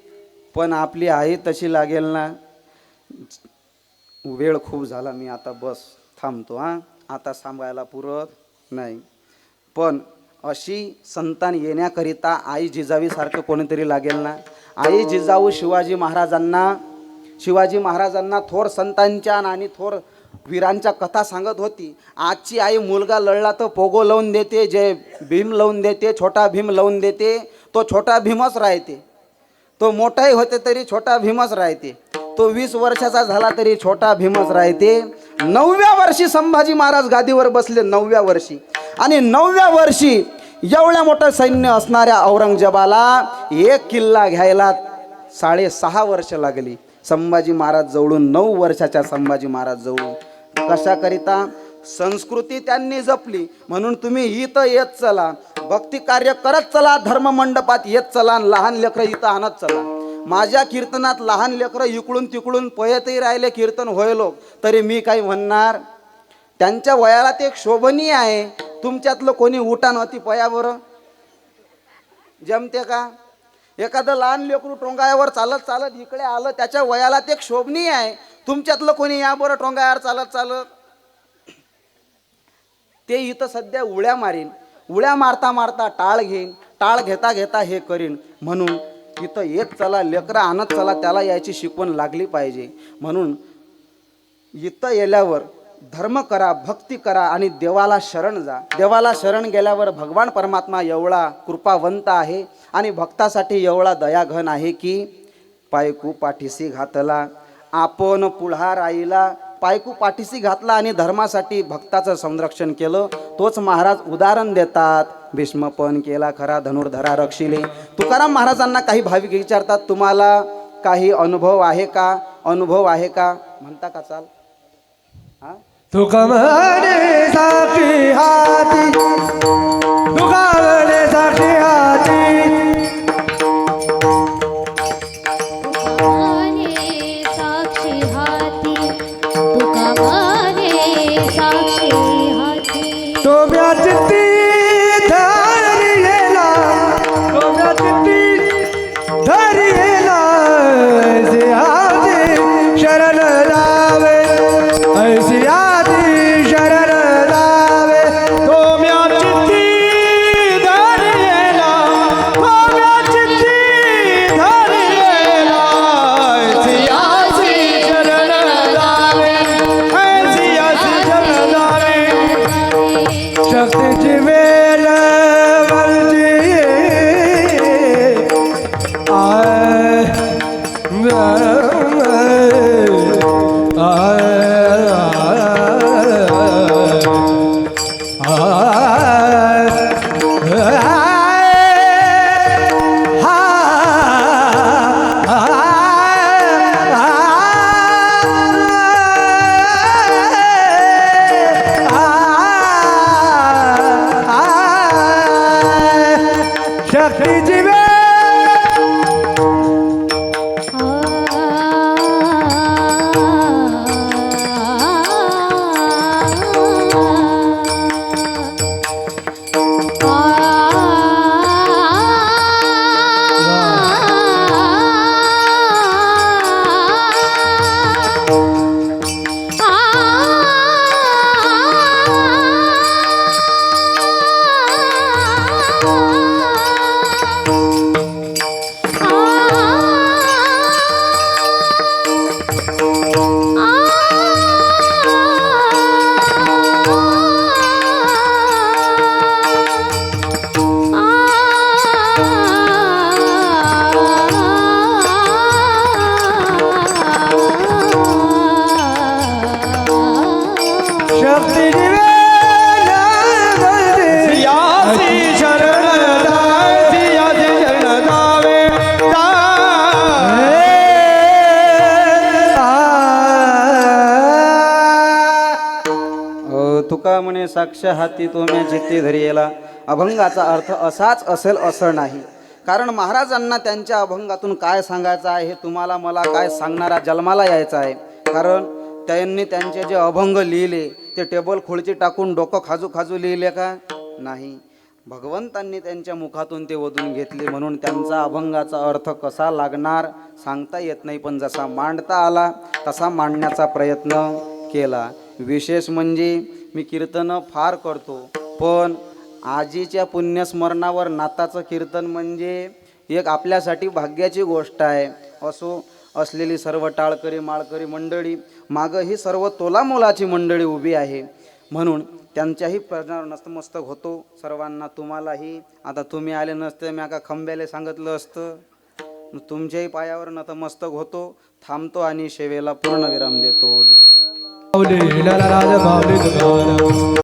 [SPEAKER 1] पण आपली आई तशी लागेल ना. वेळ खूप झाला, मी आता बस थांबतो. आता सांभाळायला पुरत नाही. पण अशी संतान येण्याकरिता आई जिजावीसारखं कोणीतरी लागेल ना. आई जिजाऊ शिवाजी महाराजांना थोर संतांच्या आणि थोर वीरांच्या कथा सांगत होती. आजची आई मुलगा लढला तर पोगो लावून देते, जय भीम लावून देते, छोटा भीम लावून देते. तो छोटा भीमच राहते. तो मोठाही होते तरी छोटा भीमच राहते. तो 20 वर्षाचा झाला तरी छोटा भीमच राहते. 9व्या वर्षी संभाजी महाराज गादीवर बसले, 9व्या वर्षी. आणि 9व्या वर्षी एवढ्या मोठं सैन्य असणाऱ्या औरंगजेबाला एक किल्ला घ्यायला 6.5 वर्ष लागली. संभाजी महाराज जवळून 9 वर्षाच्या संभाजी महाराज जवळून. कशाकरिता? संस्कृती त्यांनी जपली म्हणून तुम्ही इथं येत चला, भक्ती कार्य करत चला, धर्ममंडपात येत चला, लहान लेकरं इथं आणत चला. माझ्या कीर्तनात लहान लेकरं इकडून तिकडून पयतही राहिले, कीर्तन व्हायलो तरी मी काही म्हणणार. त्यांच्या वयाला ते एक शोभनीय आहे. तुमच्यातलं कोणी उठा नव्हती पयावर जमते का? एखादं लहान लेकरू टोंगायावर चालत चालत इकडे आलं, त्याच्या वयाला ते एक शोभनीय आहे. तुमच्यातलं कोणी या बरं टोंगायावर चालत चालत. ते इथं सध्या उड्या मारीन. उड्या मारता मारता टाळ घेईन, टाळ घेता घेता हे करीन. म्हणून इथं येत चला, लेकरं आणत चला, त्याला याची शिकवण लागली पाहिजे. म्हणून इथं येल्यावर धर्म करा, भक्ती करा आणि देवाला शरण जा. देवाला शरण गेल्यावर भगवान परमात्मा एवढा कृपावंत आहे आणि भक्तासाठी एवढा दयाघन आहे की पायकू पाठीसी घातला, आपण पुढार आईला. पायकू पाठीसी घातला आणि धर्मासाठी भक्ताचं संरक्षण केलं. तोच महाराज उदाहरण देतात, भीष्म पण केला खरा धनुर्धरा रक्षिले. तुकाराम महाराजांना काही भाविक विचारतात, तुम्हाला काही अनुभव आहे का, अनुभव आहे का, म्हणता का? चाल हा.
[SPEAKER 2] तुका म्हणे साक्षी हाती, तुका म्हणे साक्षी हाती.
[SPEAKER 3] माने साक्षी हाती, तुका माने साक्षी हाती.
[SPEAKER 2] तोम्या चित्ती धरियेला, तोम्या चित्ती धरियेला. ऐसे हाती शरण जावे, ऐसे हाती शरण जावे.
[SPEAKER 4] तोम्या चित्ती धरियेला, तोम्या चित्ती धरियेला. ऐसियासी शरण जावे, ऐसियासी शरण जावे.
[SPEAKER 2] शक्तीची वेळ वरची आय शक्तीची वेळ शक्तीची वेळ
[SPEAKER 4] सियासी शरण जावे, सियासी शरण जावे.
[SPEAKER 1] तुका म्हणे साक्ष हाती तोम्या चित्ती धरियेला. अभंगाचा अर्थ असाच असेल असं नाही. कारण महाराजांना त्यांच्या अभंगातून काय सांगायचं आहे हे तुम्हाला मला काय सांगणारा जन्माला यायचं आहे. कारण त्यांनी त्यांचे जे अभंग लिहिले ते टेबल खुर्ची टाकून डोकं खाजू खाजू लिहिले का? नाही. भगवंतांनी त्यांच्या मुखातून ते ओढून घेतले. म्हणून त्यांचा अभंगाचा अर्थ कसा लागणार सांगता येत नाही, पण जसा मांडता आला तसा मांडण्याचा प्रयत्न केला. विशेष म्हणजे मी कीर्तन फार करतो, पण आजीच्या पुण्यस्मरणावर नाताचं कीर्तन म्हणजे एक आपल्यासाठी भाग्याची गोष्ट आहे. असलेली सर्व टाळकरी माळकरी मंडळी, मागं ही सर्व तोलामोलाची मंडळी उभी आहे. म्हणून त्यांच्याही प्रश्नावर नतमस्तक होतो. सर्वांना तुम्हालाही. आता तुम्ही आले नसते मी का खंब्याले सांगितलं असतं. तुमच्याही पायावर नतमस्तक होतो, थांबतो आणि सेवेला पूर्ण विराम देतो.
[SPEAKER 2] बावली, लाला राज बावली तुकाराम.